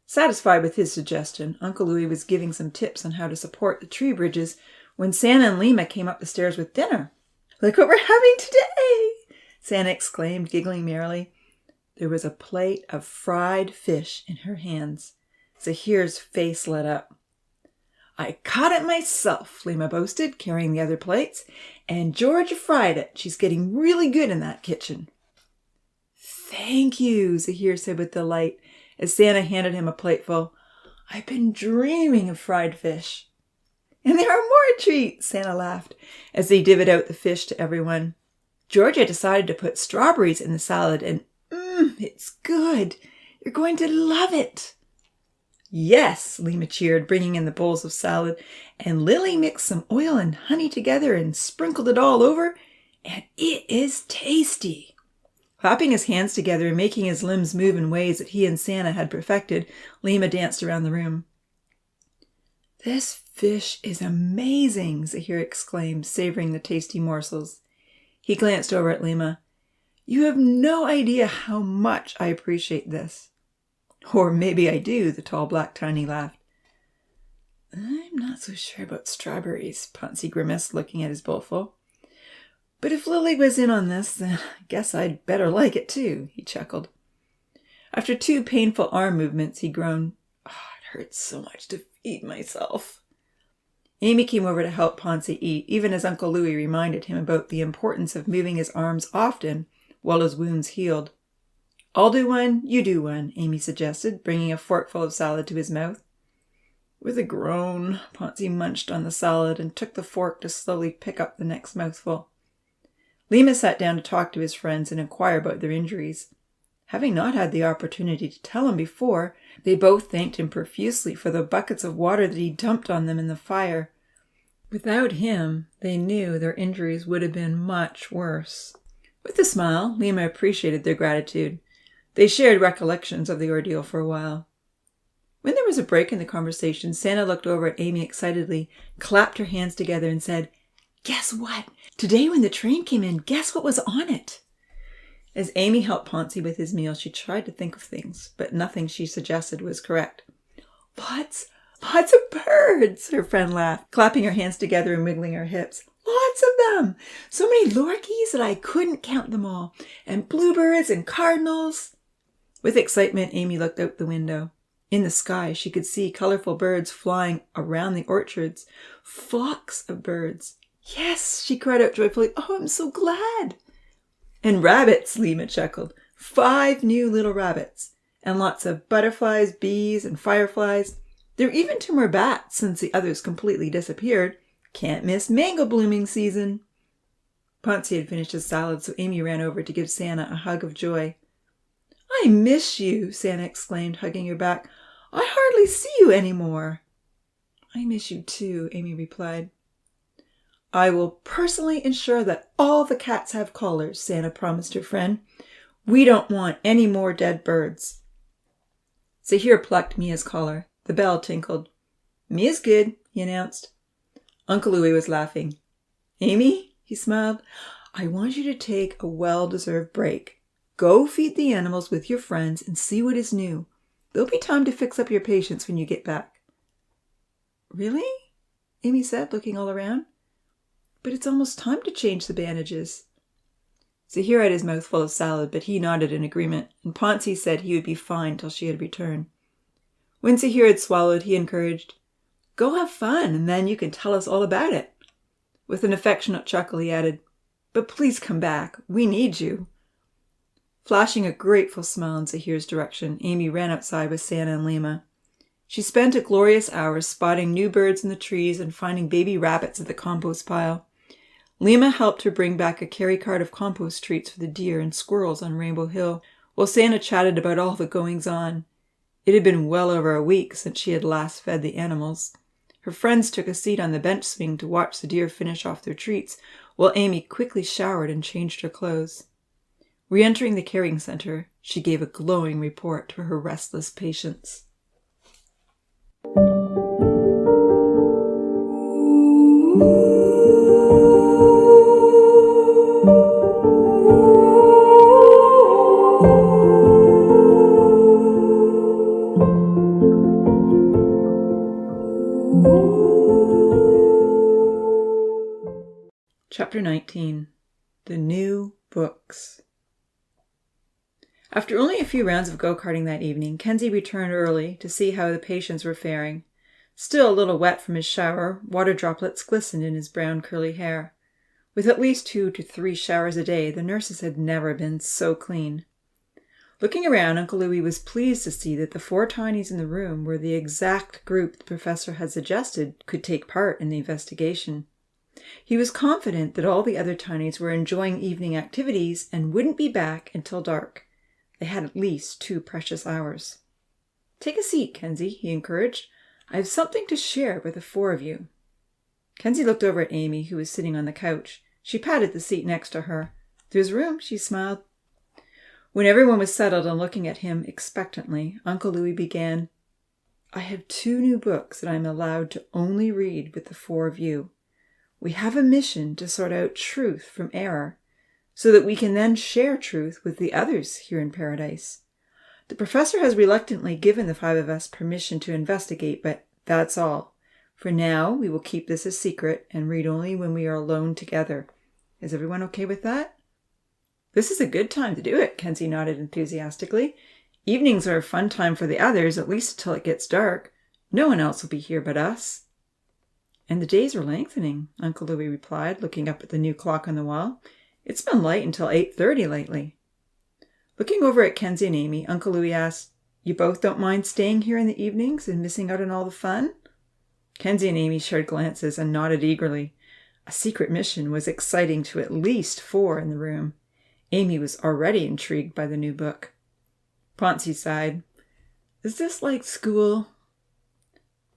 Satisfied with his suggestion, Uncle Louis was giving some tips on how to support the tree bridges when Santa and Lima came up the stairs with dinner. Look what we're having today, Santa exclaimed, giggling merrily. There was a plate of fried fish in her hands. Zahir's face lit up. I caught it myself, Lima boasted, carrying the other plates, and Georgia fried it. She's getting really good in that kitchen. Thank you, Zahir said with delight, as Santa handed him a plateful. I've been dreaming of fried fish. And there are more treats, Santa laughed, as they divvied out the fish to everyone. Georgia decided to put strawberries in the salad, and it's good. You're going to love it. Yes, Lima cheered, bringing in the bowls of salad, and Lily mixed some oil and honey together and sprinkled it all over, and it is tasty. Clapping his hands together and making his limbs move in ways that he and Santa had perfected, Lima danced around the room. This fish is amazing, Zahir exclaimed, savoring the tasty morsels. He glanced over at Lima. You have no idea how much I appreciate this. Or maybe I do, the tall black tiny laughed. I'm not so sure about strawberries, Ponzi grimaced, looking at his bowlful. But if Lily was in on this, then I guess I'd better like it too, he chuckled. After 2 painful arm movements, he groaned, it hurts so much to feed myself. Amy came over to help Ponzi eat, even as Uncle Louis reminded him about the importance of moving his arms often while his wounds healed. I'll do one, you do one, Amy suggested, bringing a forkful of salad to his mouth. With a groan, Ponzi munched on the salad and took the fork to slowly pick up the next mouthful. Lima sat down to talk to his friends and inquire about their injuries. Having not had the opportunity to tell him before, they both thanked him profusely for the buckets of water that he dumped on them in the fire. Without him, they knew their injuries would have been much worse. With a smile, Lima appreciated their gratitude. They shared recollections of the ordeal for a while. When there was a break in the conversation, Santa looked over at Amy excitedly, clapped her hands together, and said, Guess what? Today when the train came in, guess what was on it? As Amy helped Ponzi with his meal, she tried to think of things, but nothing she suggested was correct. Lots of birds, her friend laughed, clapping her hands together and wiggling her hips. Lots of them! So many lorikeys that I couldn't count them all, and bluebirds and cardinals. With excitement, Amy looked out the window. In the sky, she could see colorful birds flying around the orchards. Flocks of birds. Yes, she cried out joyfully. Oh, I'm so glad. And rabbits, Lima chuckled. 5 new little rabbits. And lots of butterflies, bees, and fireflies. There are even 2 more bats since the others completely disappeared. Can't miss mango blooming season. Ponzi had finished his salad, so Amy ran over to give Santa a hug of joy. I miss you, Santa exclaimed, hugging her back. I hardly see you anymore. I miss you too, Amy replied. I will personally ensure that all the cats have collars, Santa promised her friend. We don't want any more dead birds. Zahir plucked Mia's collar. The bell tinkled. Mia's good, he announced. Uncle Louis was laughing. Amy, he smiled, I want you to take a well-deserved break. Go feed the animals with your friends and see what is new. There'll be time to fix up your patients when you get back. Really? Amy said, looking all around. But it's almost time to change the bandages. Zahir had his mouth full of salad, but he nodded in agreement, and Ponzi said he would be fine till she had returned. When Zahir had swallowed, he encouraged, Go have fun, and then you can tell us all about it. With an affectionate chuckle, he added, But please come back. We need you. Flashing a grateful smile in Zahir's direction, Amy ran outside with Santa and Lima. She spent a glorious hour spotting new birds in the trees and finding baby rabbits at the compost pile. Lima helped her bring back a carry cart of compost treats for the deer and squirrels on Rainbow Hill, while Santa chatted about all the goings-on. It had been well over a week since she had last fed the animals. Her friends took a seat on the bench swing to watch the deer finish off their treats, while Amy quickly showered and changed her clothes. Re-entering the carrying center, she gave a glowing report to her restless patients. Chapter 19. The New Books. After only a few rounds of go-karting that evening, Kenzie returned early to see how the patients were faring. Still a little wet from his shower, water droplets glistened in his brown curly hair. With at least 2 to 3 showers a day, the nurses had never been so clean. Looking around, Uncle Louis was pleased to see that the 4 tinies in the room were the exact group the professor had suggested could take part in the investigation. He was confident that all the other tinies were enjoying evening activities and wouldn't be back until dark. They had at least 2 precious hours. "Take a seat, Kenzie," he encouraged. "I have something to share with the 4 of you." Kenzie looked over at Amy, who was sitting on the couch. She patted the seat next to her. "There's room," she smiled. When everyone was settled and looking at him expectantly, Uncle Louis began, "I have 2 new books that I am allowed to only read with the 4 of you. We have a mission to sort out truth from error, so that we can then share truth with the others here in paradise. The professor has reluctantly given the 5 of us permission to investigate, but that's all. For now, we will keep this a secret and read only when we are alone together. Is everyone okay with that?" "This is a good time to do it," Kenzie nodded enthusiastically. "Evenings are a fun time for the others, at least until it gets dark. No one else will be here but us." "And the days are lengthening," Uncle Louis replied, looking up at the new clock on the wall. "It's been light until 8:30 lately." Looking over at Kenzie and Amy, Uncle Louis asked, "You both don't mind staying here in the evenings and missing out on all the fun?" Kenzie and Amy shared glances and nodded eagerly. A secret mission was exciting to at least 4 in the room. Amy was already intrigued by the new book. Ponzi sighed. "Is this like school?"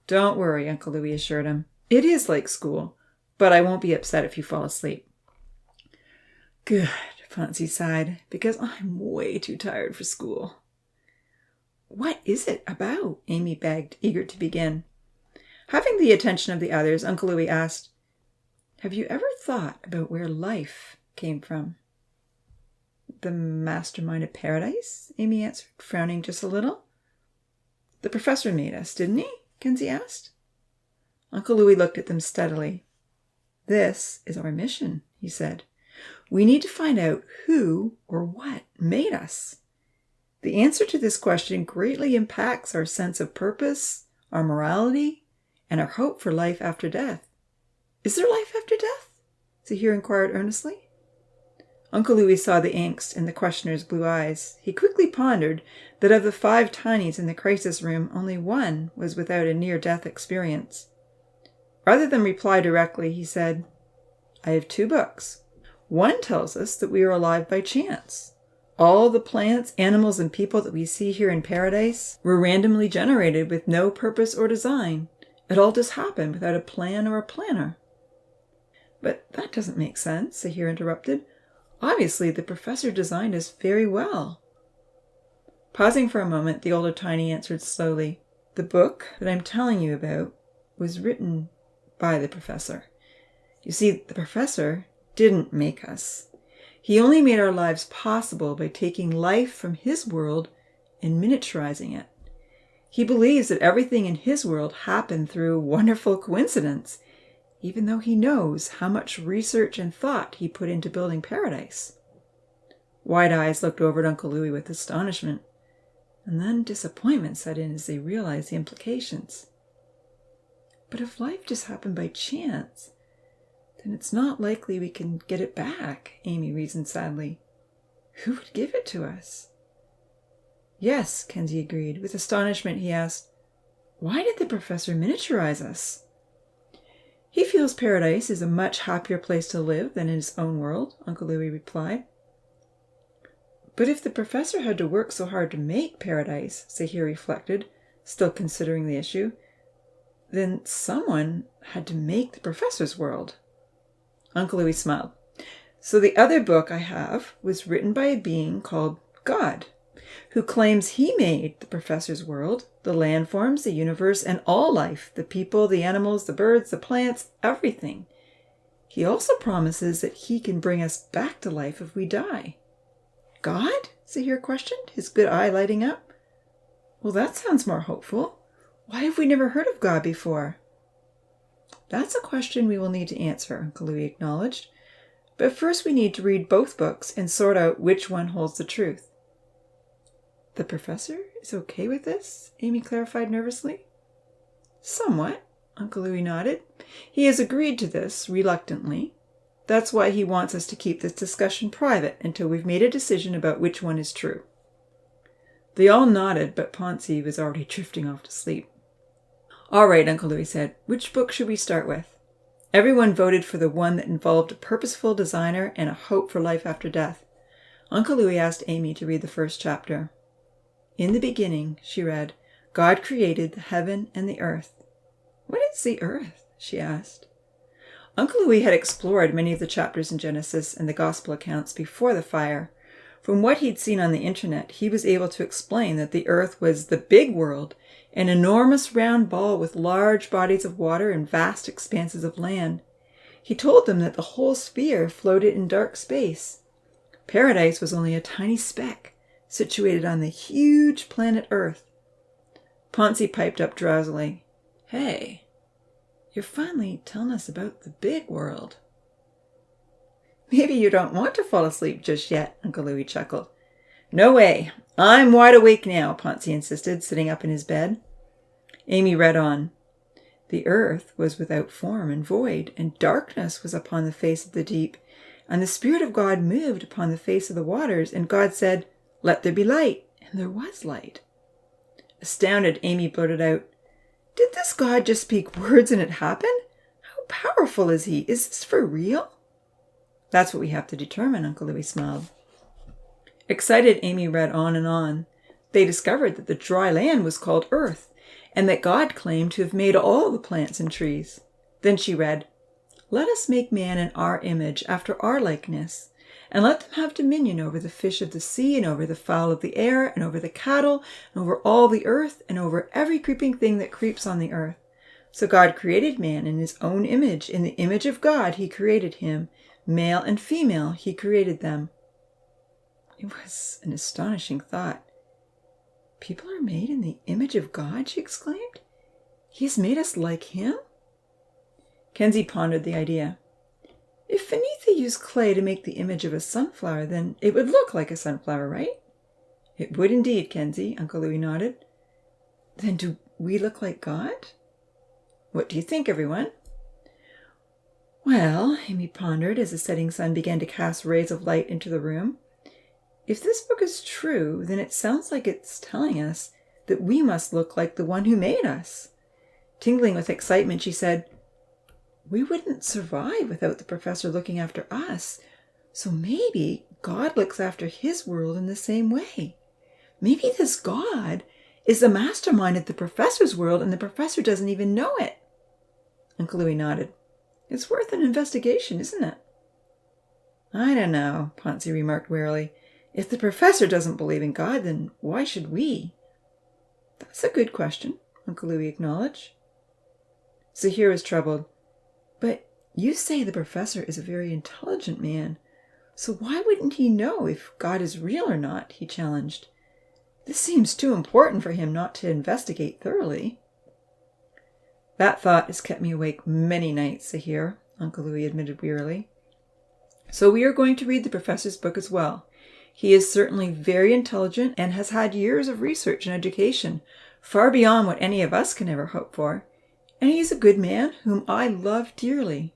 "Don't worry," Uncle Louis assured him. "It is like school, but I won't be upset if you fall asleep." "Good," Ponzi sighed, "because I'm way too tired for school." "What is it about?" Amy begged, eager to begin. Having the attention of the others, Uncle Louis asked, "Have you ever thought about where life came from?" "The mastermind of paradise," Amy answered, frowning just a little. "The professor made us, didn't he?" Kenzie asked. Uncle Louis looked at them steadily. "This is our mission," he said. "We need to find out who or what made us. The answer to this question greatly impacts our sense of purpose, our morality, and our hope for life after death." "Is there life after death?" Zahir inquired earnestly. Uncle Louis saw the angst in the questioner's blue eyes. He quickly pondered that of the 5 tinies in the crisis room, only 1 was without a near-death experience. Rather than reply directly, he said, "I have 2 books. One tells us that we are alive by chance. All the plants, animals, and people that we see here in paradise were randomly generated with no purpose or design. It all just happened without a plan or a planner." "But that doesn't make sense," Zahir interrupted. "Obviously, the professor designed us very well." Pausing for a moment, the older tiny answered slowly, "The book that I'm telling you about was written by the professor. You see, the professor didn't make us. He only made our lives possible by taking life from his world and miniaturizing it. He believes that everything in his world happened through wonderful coincidence, even though he knows how much research and thought he put into building paradise." Wide eyes looked over at Uncle Louis with astonishment, and then disappointment set in as they realized the implications. "But if life just happened by chance, then it's not likely we can get it back," Amy reasoned sadly. "Who would give it to us?" "Yes," Kenzie agreed. With astonishment, he asked, Why did the professor miniaturize us? He feels paradise is a much happier place to live than in his own world, Uncle Louis replied. But if the professor had to work so hard to make paradise, Zahir reflected, still considering the issue, then someone had to make the professor's world. Uncle Louis smiled. So the other book I have was written by a being called God, who claims he made the professor's world, the landforms, the universe, and all life, the people, the animals, the birds, the plants, everything. He also promises that he can bring us back to life if we die. God? Zahir questioned, his good eye lighting up. Well, that sounds more hopeful. Why have we never heard of God before? That's a question we will need to answer, Uncle Louis acknowledged. But first we need to read both books and sort out which one holds the truth. The professor is okay with this? Amy clarified nervously. Somewhat, Uncle Louis nodded. He has agreed to this, reluctantly. That's why he wants us to keep this discussion private until we've made a decision about which one is true. They all nodded, but Ponzi was already drifting off to sleep. All right, Uncle Louis said, which book should we start with? Everyone voted for the one that involved a purposeful designer and a hope for life after death. Uncle Louis asked Amy to read the first chapter. In the beginning, she read, God created the heaven and the earth. What is the earth? She asked. Uncle Louis had explored many of the chapters in Genesis and the Gospel accounts before the fire. From what he'd seen on the internet, he was able to explain that the earth was the big world, an enormous round ball with large bodies of water and vast expanses of land. He told them that the whole sphere floated in dark space. Paradise was only a tiny speck, situated on the huge planet Earth. Ponzi piped up drowsily. Hey, you're finally telling us about the big world. Maybe you don't want to fall asleep just yet, Uncle Louis chuckled. No way. I'm wide awake now, Ponzi insisted, sitting up in his bed. Amy read on. The earth was without form and void, and darkness was upon the face of the deep. And the Spirit of God moved upon the face of the waters, and God said, Let there be light. And there was light. Astounded, Amy blurted out, Did this God just speak words and it happened? How powerful is he? Is this for real? That's what we have to determine, Uncle Louis smiled. Excited, Amy read on and on. They discovered that the dry land was called Earth, and that God claimed to have made all the plants and trees. Then she read, Let us make man in our image, after our likeness, and let them have dominion over the fish of the sea, and over the fowl of the air, and over the cattle, and over all the earth, and over every creeping thing that creeps on the earth. So God created man in his own image. In the image of God he created him. Male and female he created them. It was an astonishing thought. People are made in the image of God, she exclaimed. He has made us like him? Kenzie pondered the idea. If Finitha used clay to make the image of a sunflower, then it would look like a sunflower, right? It would indeed, Kenzie, Uncle Louis nodded. Then do we look like God? What do you think, everyone? Well, Amy pondered as the setting sun began to cast rays of light into the room. If this book is true, then it sounds like it's telling us that we must look like the one who made us. Tingling with excitement, she said, We wouldn't survive without the professor looking after us. So maybe God looks after his world in the same way. Maybe this God is the mastermind of the professor's world and the professor doesn't even know it. Uncle Louis nodded. It's worth an investigation, isn't it? I don't know, Ponzi remarked wearily. If the professor doesn't believe in God, then why should we? That's a good question, Uncle Louis acknowledged. Zahir was troubled. But you say the professor is a very intelligent man, so why wouldn't he know if God is real or not? He challenged. This seems too important for him not to investigate thoroughly. That thought has kept me awake many nights, Zahir, Uncle Louis admitted wearily. So we are going to read the professor's book as well. He is certainly very intelligent and has had years of research and education, far beyond what any of us can ever hope for. And he is a good man whom I love dearly.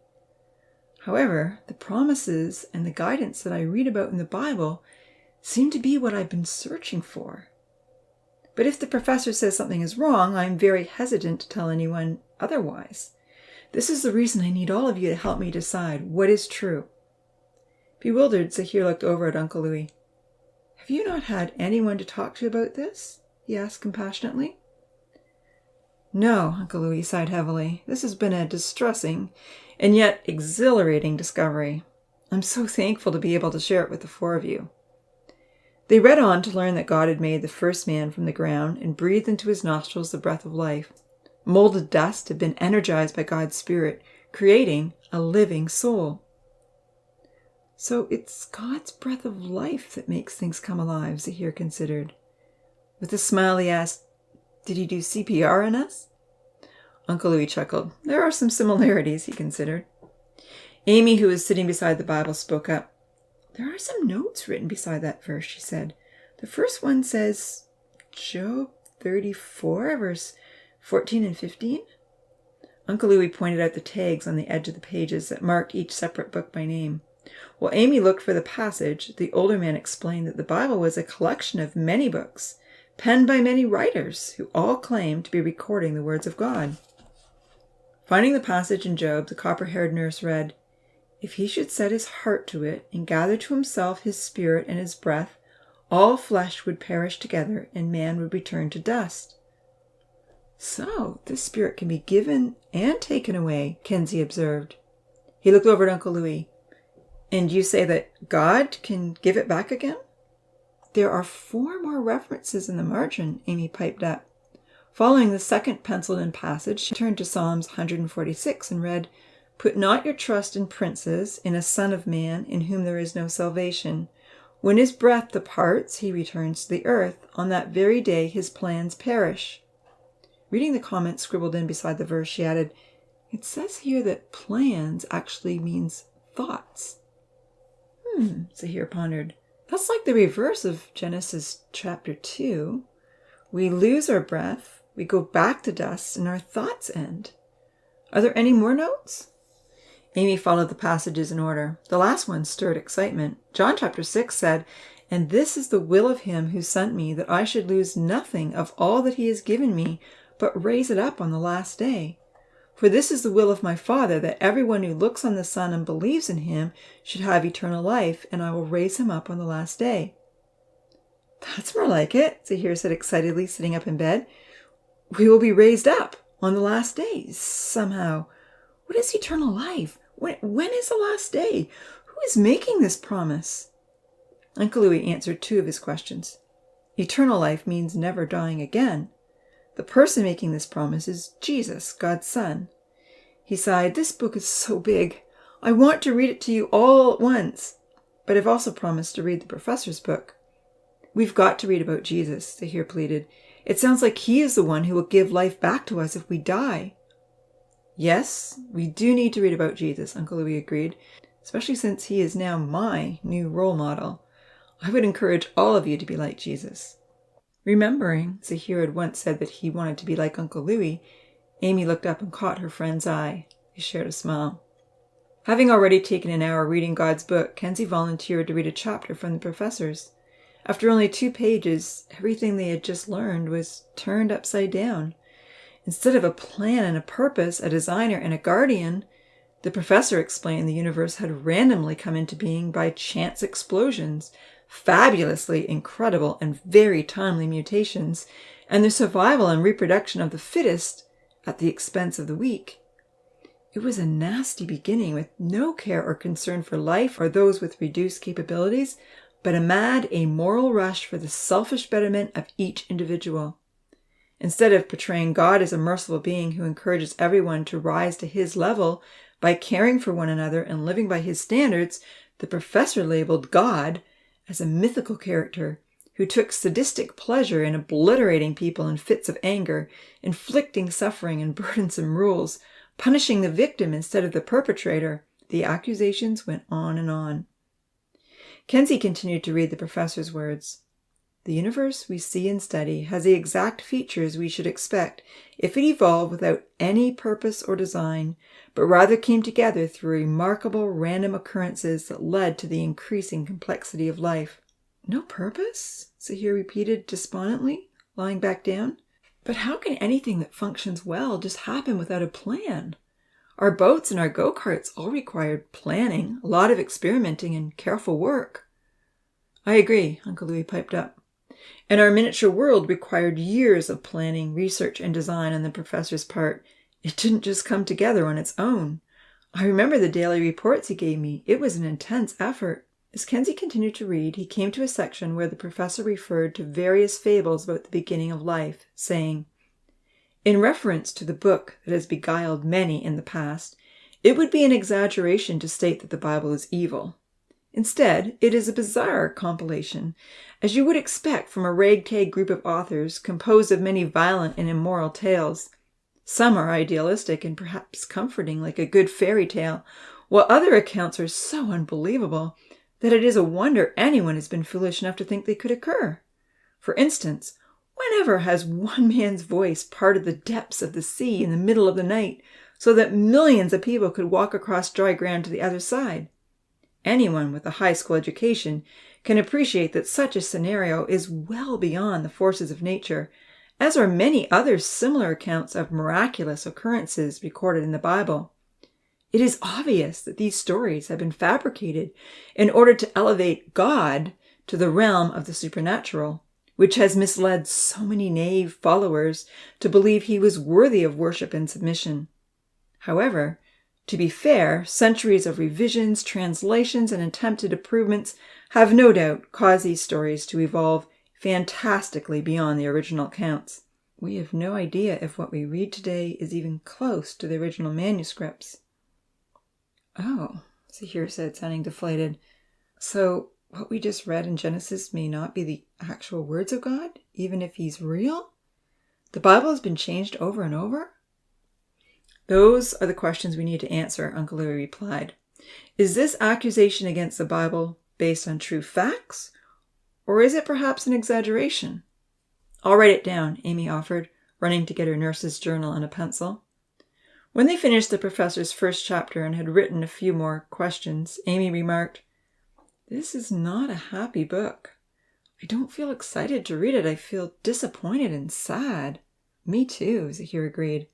However, the promises and the guidance that I read about in the Bible seem to be what I've been searching for. But if the professor says something is wrong, I am very hesitant to tell anyone otherwise. This is the reason I need all of you to help me decide what is true." Bewildered, Zahir looked over at Uncle Louis. "Have you not had anyone to talk to about this?" he asked compassionately. "No," Uncle Louis sighed heavily. "This has been a distressing and yet exhilarating discovery. I'm so thankful to be able to share it with the four of you." They read on to learn that God had made the first man from the ground and breathed into his nostrils the breath of life. Molded dust had been energized by God's Spirit, creating a living soul. "So it's God's breath of life that makes things come alive," Zahir considered. With a smile he asked, "Did he do CPR on us?" Uncle Louis chuckled. "There are some similarities," he considered. Amy, who was sitting beside the Bible, spoke up. "There are some notes written beside that verse," she said. "The first one says Job 34, verse 14 and 15. Uncle Louis pointed out the tags on the edge of the pages that marked each separate book by name. While Amy looked for the passage, the older man explained that the Bible was a collection of many books, penned by many writers, who all claimed to be recording the words of God. Finding the passage in Job, the copper-haired nurse read, "If he should set his heart to it, and gather to himself his spirit and his breath, all flesh would perish together, and man would return to dust." "So, this spirit can be given and taken away," Kenzie observed. He looked over at Uncle Louis. "And you say that God can give it back again?" "There are 4 more references in the margin," Amy piped up. Following the second penciled-in passage, she turned to Psalms 146 and read, "Put not your trust in princes, in a son of man, in whom there is no salvation. When his breath departs, he returns to the earth. On that very day his plans perish." Reading the comment scribbled in beside the verse, she added, "It says here that plans actually means thoughts." Zahir pondered. "That's like the reverse of Genesis chapter 2. We lose our breath, we go back to dust, and our thoughts end. Are there any more notes?" Amy followed the passages in order. The last one stirred excitement. John chapter 6 said, "And this is the will of him who sent me, that I should lose nothing of all that he has given me, but raise it up on the last day. For this is the will of my Father, that everyone who looks on the Son and believes in him should have eternal life, and I will raise him up on the last day." "That's more like it," Zahir said excitedly, sitting up in bed. "We will be raised up on the last day, somehow. What is eternal life? When is the last day? Who is making this promise?" Uncle Louis answered 2 of his questions. Eternal life means never dying again. The person making this promise is Jesus, God's Son. He sighed, "This book is so big. I want to read it to you all at once. But I've also promised to read the professor's book." "We've got to read about Jesus," Zahir pleaded. "It sounds like he is the one who will give life back to us if we die." "Yes, we do need to read about Jesus," Uncle Louis agreed, "especially since he is now my new role model. I would encourage all of you to be like Jesus." Remembering Zahir had once said that he wanted to be like Uncle Louis, Amy looked up and caught her friend's eye. They shared a smile. Having already taken an hour reading God's book, Kenzie volunteered to read a chapter from the professor's. After only 2 pages, everything they had just learned was turned upside down. Instead of a plan and a purpose, a designer and a guardian, the professor explained the universe had randomly come into being by chance explosions, fabulously incredible and very timely mutations, and the survival and reproduction of the fittest at the expense of the weak. It was a nasty beginning with no care or concern for life or those with reduced capabilities, but a mad, amoral rush for the selfish betterment of each individual. Instead of portraying God as a merciful being who encourages everyone to rise to his level by caring for one another and living by his standards, the professor labeled God as a mythical character who took sadistic pleasure in obliterating people in fits of anger, inflicting suffering and burdensome rules, punishing the victim instead of the perpetrator. The accusations went on and on. Kenzie continued to read the professor's words. "The universe we see and study has the exact features we should expect if it evolved without any purpose or design, but rather came together through remarkable random occurrences that led to the increasing complexity of life." "No purpose?" Zahir repeated despondently, lying back down. But how can anything that functions well just happen without a plan? Our boats and our go-karts all required planning, a lot of experimenting and careful work. I agree, Uncle Louis piped up. And our miniature world required years of planning, research, and design on the professor's part. It didn't just come together on its own. I remember the daily reports he gave me. It was an intense effort. As Kenzie continued to read, he came to a section where the professor referred to various fables about the beginning of life, saying, "In reference to the book that has beguiled many in the past, it would be an exaggeration to state that the Bible is evil. Instead, it is a bizarre compilation, as you would expect from a ragtag group of authors composed of many violent and immoral tales. Some are idealistic and perhaps comforting, like a good fairy tale, while other accounts are so unbelievable that it is a wonder anyone has been foolish enough to think they could occur. For instance, whenever has one man's voice parted the depths of the sea in the middle of the night so that millions of people could walk across dry ground to the other side? Anyone with a high school education can appreciate that such a scenario is well beyond the forces of nature, as are many other similar accounts of miraculous occurrences recorded in the Bible. It is obvious that these stories have been fabricated in order to elevate God to the realm of the supernatural, which has misled so many naive followers to believe he was worthy of worship and submission. However, to be fair, centuries of revisions, translations, and attempted improvements have no doubt caused these stories to evolve fantastically beyond the original accounts. We have no idea if what we read today is even close to the original manuscripts." "Oh," Zahir said, sounding deflated. "So what we just read in Genesis may not be the actual words of God, even if he's real? The Bible has been changed over and over?" "Those are the questions we need to answer," Uncle Louis replied. "Is this accusation against the Bible based on true facts, or is it perhaps an exaggeration?" "I'll write it down," Amy offered, running to get her nurse's journal and a pencil. When they finished the professor's first chapter and had written a few more questions, Amy remarked, "This is not a happy book. I don't feel excited to read it. I feel disappointed and sad." "Me too," Zahir agreed.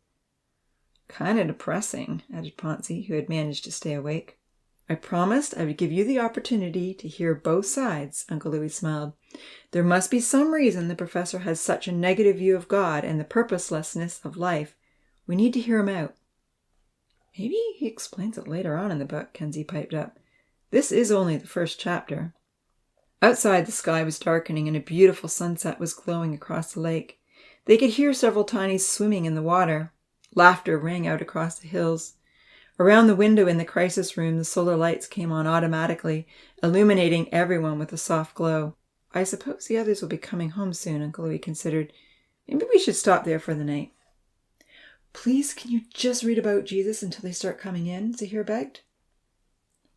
"Kind of depressing," added Ponzi, who had managed to stay awake. "I promised I would give you the opportunity to hear both sides," Uncle Louis smiled. "There must be some reason the professor has such a negative view of God and the purposelessness of life. We need to hear him out." "Maybe he explains it later on in the book," Kenzie piped up. "This is only the first chapter." Outside, the sky was darkening and a beautiful sunset was glowing across the lake. They could hear several tinies swimming in the water. Laughter rang out across the hills. Around the window in the crisis room, the solar lights came on automatically, illuminating everyone with a soft glow. "I suppose the others will be coming home soon," Uncle Louis considered. "Maybe we should stop there for the night." "Please, can you just read about Jesus until they start coming in?" Zahir begged.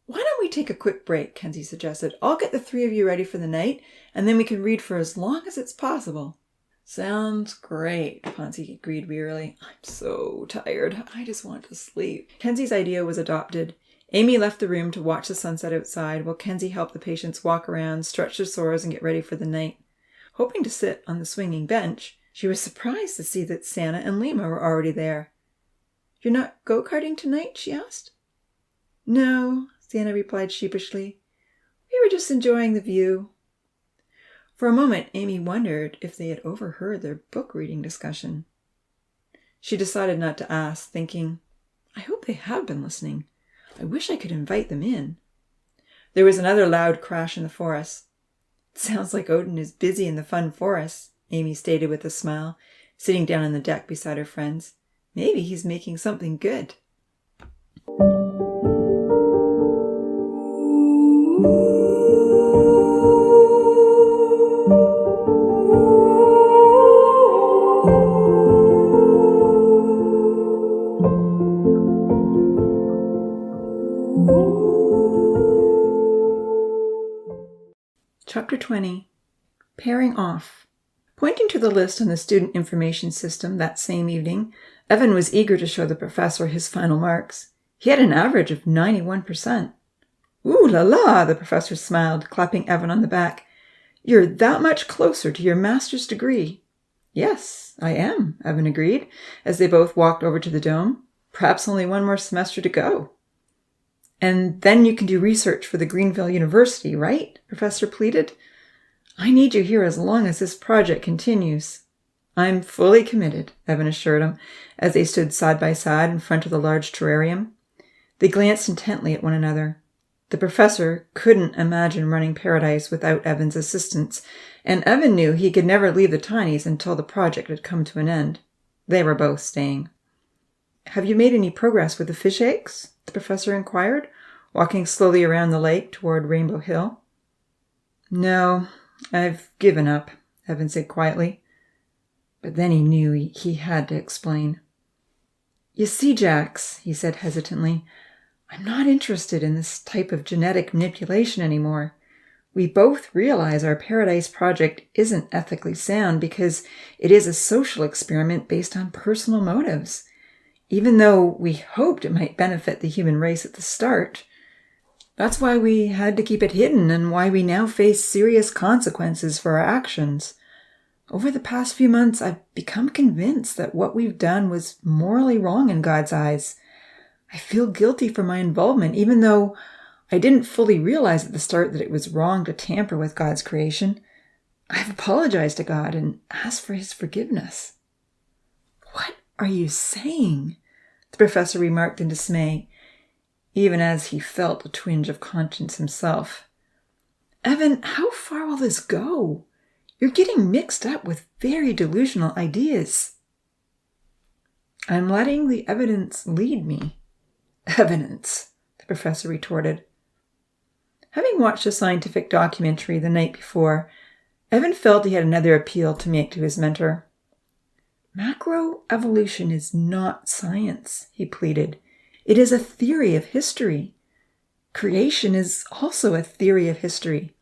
"Why don't we take a quick break?" Kenzie suggested. "I'll get the three of you ready for the night, and then we can read for as long as it's possible." "Sounds great," Ponzi agreed wearily. "I'm so tired. I just want to sleep." Kenzie's idea was adopted. Amy left the room to watch the sunset outside, while Kenzie helped the patients walk around, stretch their sores, and get ready for the night. Hoping to sit on the swinging bench, she was surprised to see that Santa and Lima were already there. "You're not go-karting tonight?" she asked. "No," Santa replied sheepishly. "We were just enjoying the view." For a moment, Amy wondered if they had overheard their book-reading discussion. She decided not to ask, thinking, "I hope they have been listening. I wish I could invite them in." There was another loud crash in the forest. "It sounds like Odin is busy in the fun forest," Amy stated with a smile, sitting down on the deck beside her friends. "Maybe he's making something good." Chapter 20. Pairing Off. Pointing to the list on the student information system that same evening, Evan was eager to show the professor his final marks. He had an average of 91%. "Ooh la la," the professor smiled, clapping Evan on the back. "You're that much closer to your master's degree." Yes, I am, Evan agreed, as they both walked over to the dome. Perhaps only one more semester to go. And then you can do research for the Greenville University, right? Professor pleaded. I need you here as long as this project continues. I'm fully committed, Evan assured him, as they stood side by side in front of the large terrarium. They glanced intently at one another. The professor couldn't imagine running Paradise without Evan's assistance, and Evan knew he could never leave the Tinies until the project had come to an end. They were both staying. Have you made any progress with the fish eggs? The professor inquired, walking slowly around the lake toward Rainbow Hill. No, I've given up, Evan said quietly. But then he knew he had to explain. You see, Jax, he said hesitantly, I'm not interested in this type of genetic manipulation anymore. We both realize our Paradise project isn't ethically sound because it is a social experiment based on personal motives. Even though we hoped it might benefit the human race at the start. That's why we had to keep it hidden and why we now face serious consequences for our actions. Over the past few months, I've become convinced that what we've done was morally wrong in God's eyes. I feel guilty for my involvement, even though I didn't fully realize at the start that it was wrong to tamper with God's creation. I've apologized to God and asked for his forgiveness. What are you saying? The professor remarked in dismay, even as he felt a twinge of conscience himself. Evan, how far will this go? You're getting mixed up with very delusional ideas. I'm letting the evidence lead me. Evidence, the professor retorted. Having watched a scientific documentary the night before, Evan felt he had another appeal to make to his mentor. Macroevolution is not science, he pleaded. It is a theory of history. Creation is also a theory of history.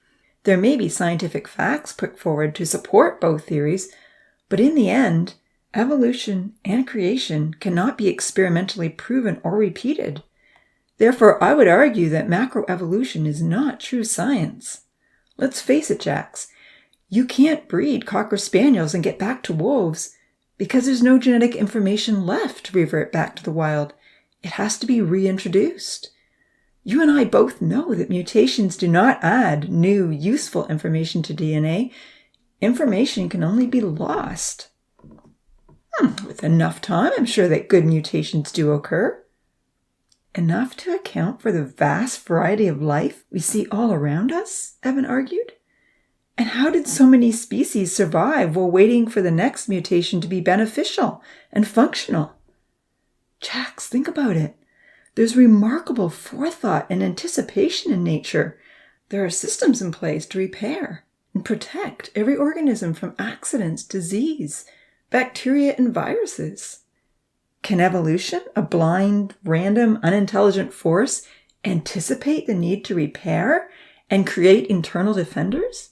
There may be scientific facts put forward to support both theories, but in the end, evolution and creation cannot be experimentally proven or repeated. Therefore, I would argue that macroevolution is not true science. Let's face it, Jax. You can't breed Cocker Spaniels and get back to wolves because there's no genetic information left to revert back to the wild. It has to be reintroduced. You and I both know that mutations do not add new, useful information to DNA. Information can only be lost. With enough time, I'm sure that good mutations do occur. Enough to account for the vast variety of life we see all around us, Evan argued. And how did so many species survive while waiting for the next mutation to be beneficial and functional? Jax, think about it. There's remarkable forethought and anticipation in nature. There are systems in place to repair and protect every organism from accidents, disease, bacteria, and viruses. Can evolution, a blind, random, unintelligent force, anticipate the need to repair and create internal defenders?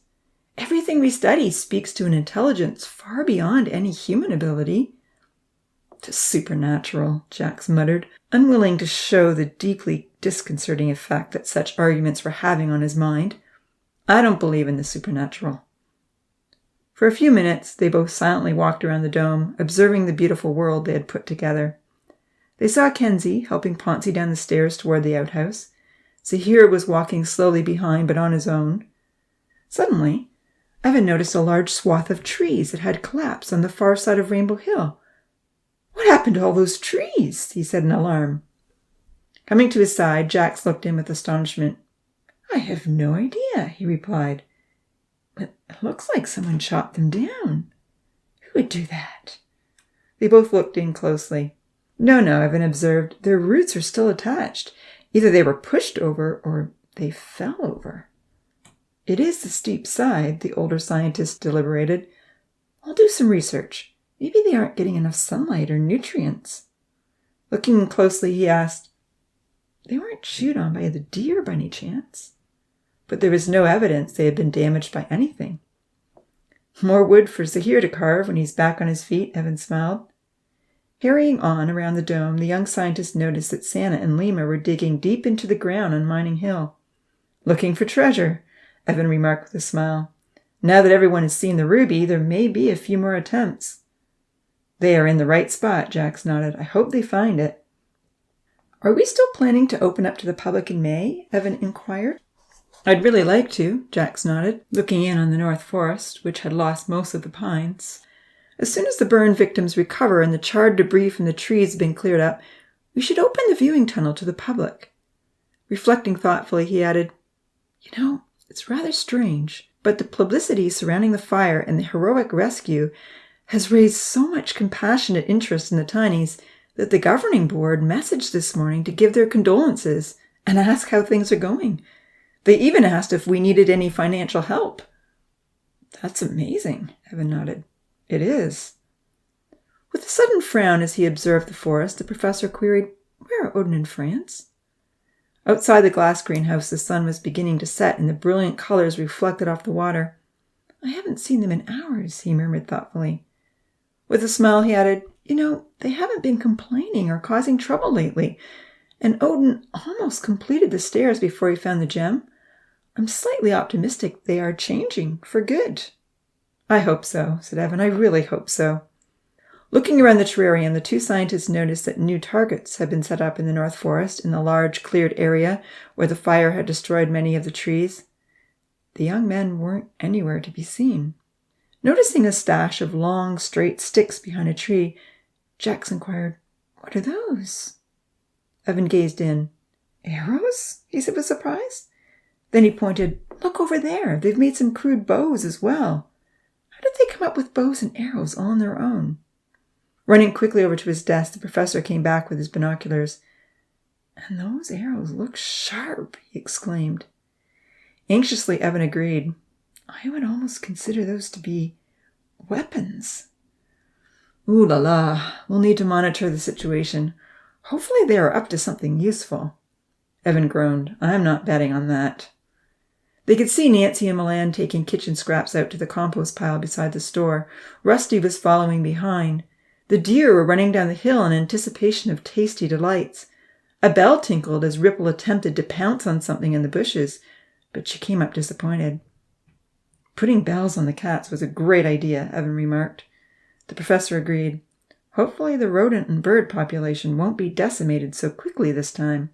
Everything we study speaks to an intelligence far beyond any human ability. "'Tis supernatural," Jax muttered, unwilling to show the deeply disconcerting effect that such arguments were having on his mind. "I don't believe in the supernatural." For a few minutes, they both silently walked around the dome, observing the beautiful world they had put together. They saw Kenzie helping Ponzi down the stairs toward the outhouse. Zahir was walking slowly behind, but on his own. Suddenly, Evan noticed a large swath of trees that had collapsed on the far side of Rainbow Hill. "What happened to all those trees?" he said in alarm. Coming to his side, Jax looked in with astonishment. "I have no idea," he replied. "But it looks like someone chopped them down. Who would do that?" They both looked in closely. No, Evan observed. Their roots are still attached. Either they were pushed over or they fell over. "It is the steep side," the older scientist deliberated. "I'll do some research. Maybe they aren't getting enough sunlight or nutrients." Looking closely, he asked, "They weren't chewed on by the deer by any chance?" But there was no evidence they had been damaged by anything. "More wood for Zahir to carve when he's back on his feet," Evan smiled. Hurrying on around the dome, the young scientist noticed that Santa and Lima were digging deep into the ground on Mining Hill. "Looking for treasure," Evan remarked with a smile. Now that everyone has seen the ruby, there may be a few more attempts." "They are in the right spot," Jax nodded. "I hope they find it." "Are we still planning to open up to the public in May?" Evan inquired. "I'd really like to," Jax nodded, looking in on the North Forest, which had lost most of the pines. "As soon as the burn victims recover and the charred debris from the trees has been cleared up, we should open the viewing tunnel to the public." Reflecting thoughtfully, he added, It's rather strange, but the publicity surrounding the fire and the heroic rescue has raised so much compassionate interest in the Tinies that the governing board messaged this morning to give their condolences and ask how things are going. They even asked if we needed any financial help." "That's amazing," Evan nodded. "It is." With a sudden frown as he observed the forest, the professor queried, "Where are Odin and France?" Outside the glass greenhouse, the sun was beginning to set and the brilliant colors reflected off the water. "I haven't seen them in hours," he murmured thoughtfully. With a smile, he added, "They haven't been complaining or causing trouble lately, and Odin almost completed the stairs before he found the gem. I'm slightly optimistic they are changing for good." "I hope so," said Evan. "I really hope so." Looking around the terrarium, the two scientists noticed that new targets had been set up in the North Forest in the large cleared area where the fire had destroyed many of the trees. The young men weren't anywhere to be seen. Noticing a stash of long, straight sticks behind a tree, Jax inquired, "What are those?" Evan gazed in. "Arrows?" he said with surprise. Then he pointed, "Look over there. They've made some crude bows as well. How did they come up with bows and arrows all on their own?" Running quickly over to his desk, the professor came back with his binoculars. "And those arrows look sharp," he exclaimed. Anxiously, Evan agreed. "I would almost consider those to be weapons." "Ooh la la. We'll need to monitor the situation. Hopefully they are up to something useful." Evan groaned. "I'm not betting on that." They could see Nancy and Milan taking kitchen scraps out to the compost pile beside the store. Rusty was following behind. The deer were running down the hill in anticipation of tasty delights. A bell tinkled as Ripple attempted to pounce on something in the bushes, but she came up disappointed. "Putting bells on the cats was a great idea," Evan remarked. The professor agreed. "Hopefully the rodent and bird population won't be decimated so quickly this time."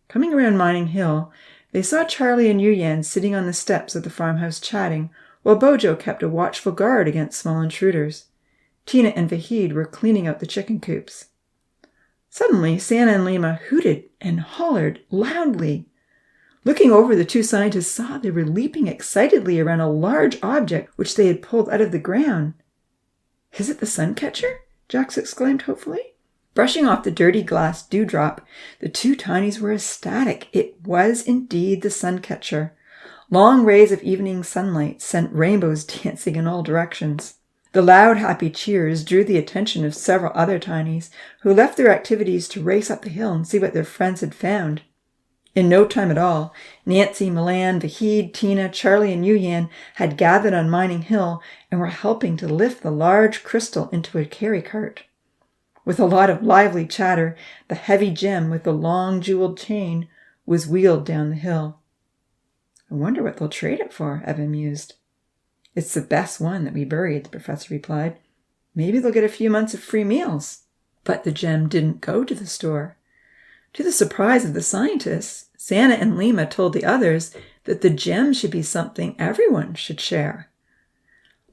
Coming around Mining Hill, they saw Charlie and Yuyan sitting on the steps of the farmhouse chatting, while Bojo kept a watchful guard against small intruders. Tina and Vahid were cleaning out the chicken coops. Suddenly, Santa and Lima hooted and hollered loudly. Looking over, the two scientists saw they were leaping excitedly around a large object which they had pulled out of the ground. "Is it the sun catcher?" Jax exclaimed hopefully. Brushing off the dirty glass dewdrop, the two Tinies were ecstatic. It was indeed the sun catcher. Long rays of evening sunlight sent rainbows dancing in all directions. The loud, happy cheers drew the attention of several other Tinies, who left their activities to race up the hill and see what their friends had found. In no time at all, Nancy, Milan, Vahid, Tina, Charlie, and Yuyan had gathered on Mining Hill and were helping to lift the large crystal into a carry cart. With a lot of lively chatter, the heavy gem with the long jeweled chain was wheeled down the hill. "I wonder what they'll trade it for," Evan mused. "It's the best one that we buried," the professor replied. "Maybe they'll get a few months of free meals." But the gem didn't go to the store. To the surprise of the scientists, Santa and Lima told the others that the gem should be something everyone should share.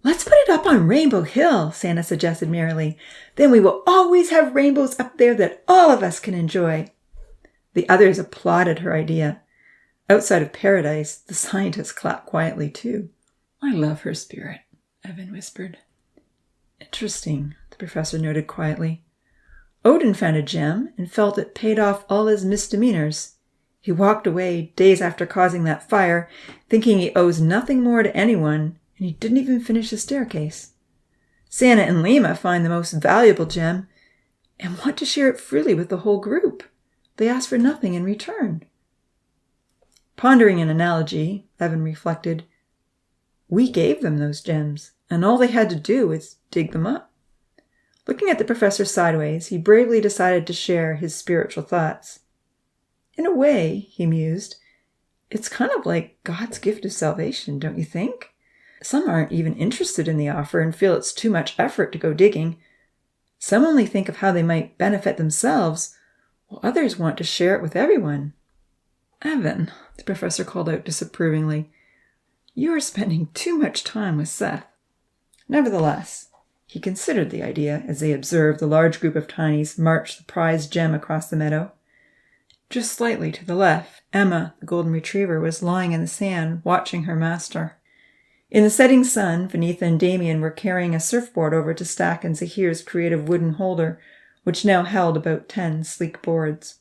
"Let's put it up on Rainbow Hill," Santa suggested merrily. "Then we will always have rainbows up there that all of us can enjoy." The others applauded her idea. Outside of paradise, the scientists clapped quietly too. "I love her spirit," Evan whispered. "Interesting," the professor noted quietly. Odin found a gem and felt it paid off all his misdemeanors. He walked away days after causing that fire, thinking he owes nothing more to anyone, and he didn't even finish the staircase. Santa and Lima find the most valuable gem and want to share it freely with the whole group. They ask for nothing in return. Pondering an analogy, Evan reflected, we gave them those gems, and all they had to do was dig them up. Looking at the professor sideways, he bravely decided to share his spiritual thoughts. In a way, he mused, it's kind of like God's gift of salvation, don't you think? Some aren't even interested in the offer and feel it's too much effort to go digging. Some only think of how they might benefit themselves, while others want to share it with everyone. Evan, the professor called out disapprovingly, you are spending too much time with Seth. Nevertheless, he considered the idea as they observed the large group of tinies march the prized gem across the meadow. Just slightly to the left, Emma, the golden retriever, was lying in the sand, watching her master. In the setting sun, Vinitha and Damien were carrying a surfboard over to Stack and Zahir's creative wooden holder, which now held about 10 sleek boards.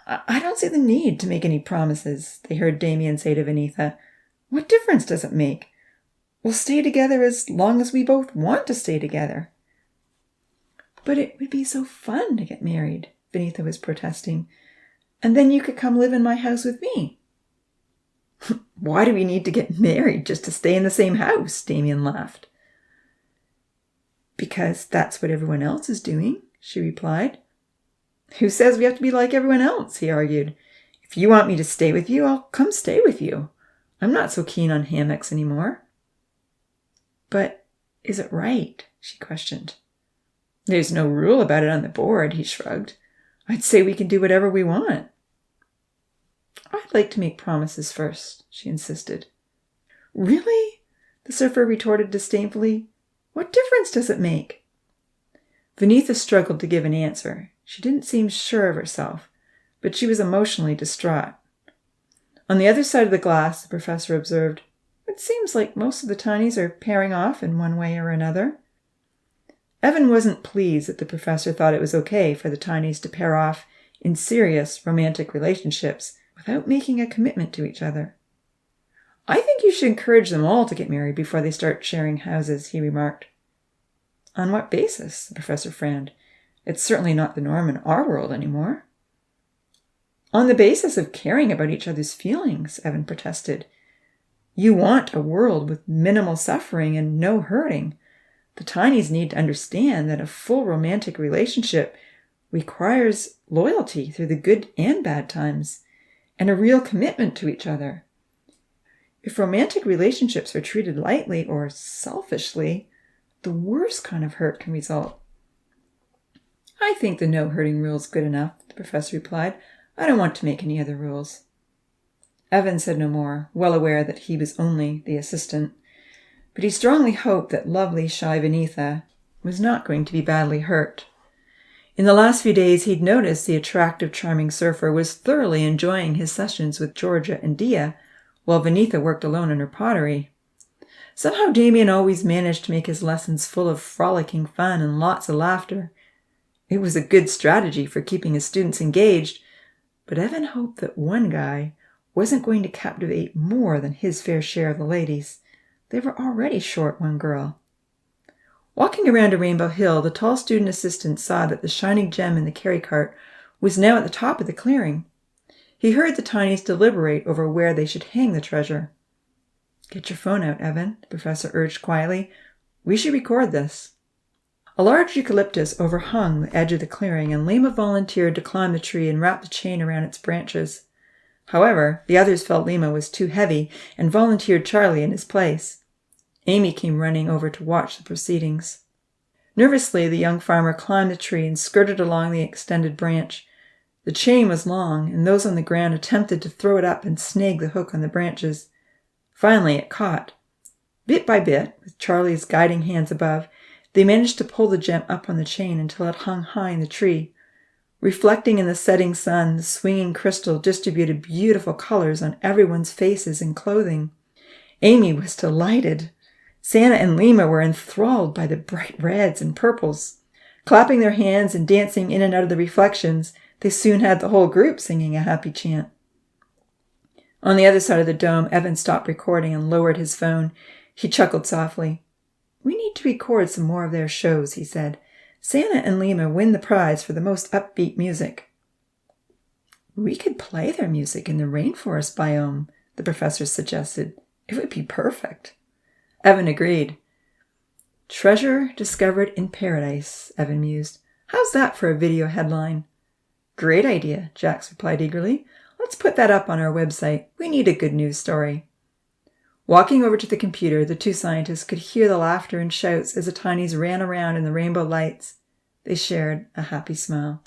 I don't see the need to make any promises, they heard Damien say to Vinitha. What difference does it make? We'll stay together as long as we both want to stay together. But it would be so fun to get married, Vinitha was protesting. And then you could come live in my house with me. Why do we need to get married just to stay in the same house? Damien laughed. Because that's what everyone else is doing, she replied. Who says we have to be like everyone else? He argued. If you want me to stay with you, I'll come stay with you. I'm not so keen on hammocks anymore. But is it right? She questioned. There's no rule about it on the board, he shrugged. I'd say we can do whatever we want. I'd like to make promises first, she insisted. Really? The surfer retorted disdainfully. What difference does it make? Vinitha struggled to give an answer. She didn't seem sure of herself, but she was emotionally distraught. On the other side of the glass, the professor observed, it seems like most of the tinies are pairing off in one way or another. Evan wasn't pleased that the professor thought it was okay for the tinies to pair off in serious romantic relationships without making a commitment to each other. I think you should encourage them all to get married before they start sharing houses, he remarked. On what basis? The professor frowned. It's certainly not the norm in our world anymore. On the basis of caring about each other's feelings, Evan protested. You want a world with minimal suffering and no hurting. The tinies need to understand that a full romantic relationship requires loyalty through the good and bad times, and a real commitment to each other. If romantic relationships are treated lightly or selfishly, the worst kind of hurt can result. I think the no-hurting rule is good enough, the professor replied. I don't want to make any other rules. Evan said no more, well aware that he was only the assistant, but he strongly hoped that lovely, shy Vinitha was not going to be badly hurt. In the last few days, he'd noticed the attractive, charming surfer was thoroughly enjoying his sessions with Georgia and Dia, while Vinitha worked alone in her pottery. Somehow Damien always managed to make his lessons full of frolicking fun and lots of laughter. It was a good strategy for keeping his students engaged, but Evan hoped that one guy wasn't going to captivate more than his fair share of the ladies. They were already short one girl. Walking around a Rainbow Hill, the tall student assistant saw that the shining gem in the carry cart was now at the top of the clearing. He heard the tinies deliberate over where they should hang the treasure. Get your phone out, Evan, the professor urged quietly. We should record this. A large eucalyptus overhung the edge of the clearing, and Lima volunteered to climb the tree and wrap the chain around its branches. However, the others felt Lima was too heavy and volunteered Charlie in his place. Amy came running over to watch the proceedings. Nervously, the young farmer climbed the tree and skirted along the extended branch. The chain was long, and those on the ground attempted to throw it up and snag the hook on the branches. Finally, it caught. Bit by bit, with Charlie's guiding hands above, they managed to pull the gem up on the chain until it hung high in the tree. Reflecting in the setting sun, the swinging crystal distributed beautiful colors on everyone's faces and clothing. Amy was delighted. Santa and Lima were enthralled by the bright reds and purples. Clapping their hands and dancing in and out of the reflections, they soon had the whole group singing a happy chant. On the other side of the dome, Evan stopped recording and lowered his phone. He chuckled softly. We need to record some more of their shows, he said. Santa and Lima win the prize for the most upbeat music. We could play their music in the rainforest biome, the professor suggested. It would be perfect. Evan agreed. Treasure discovered in paradise, Evan mused. How's that for a video headline? Great idea, Jax replied eagerly. Let's put that up on our website. We need a good news story. Walking over to the computer, the two scientists could hear the laughter and shouts as the tinies ran around in the rainbow lights. They shared a happy smile.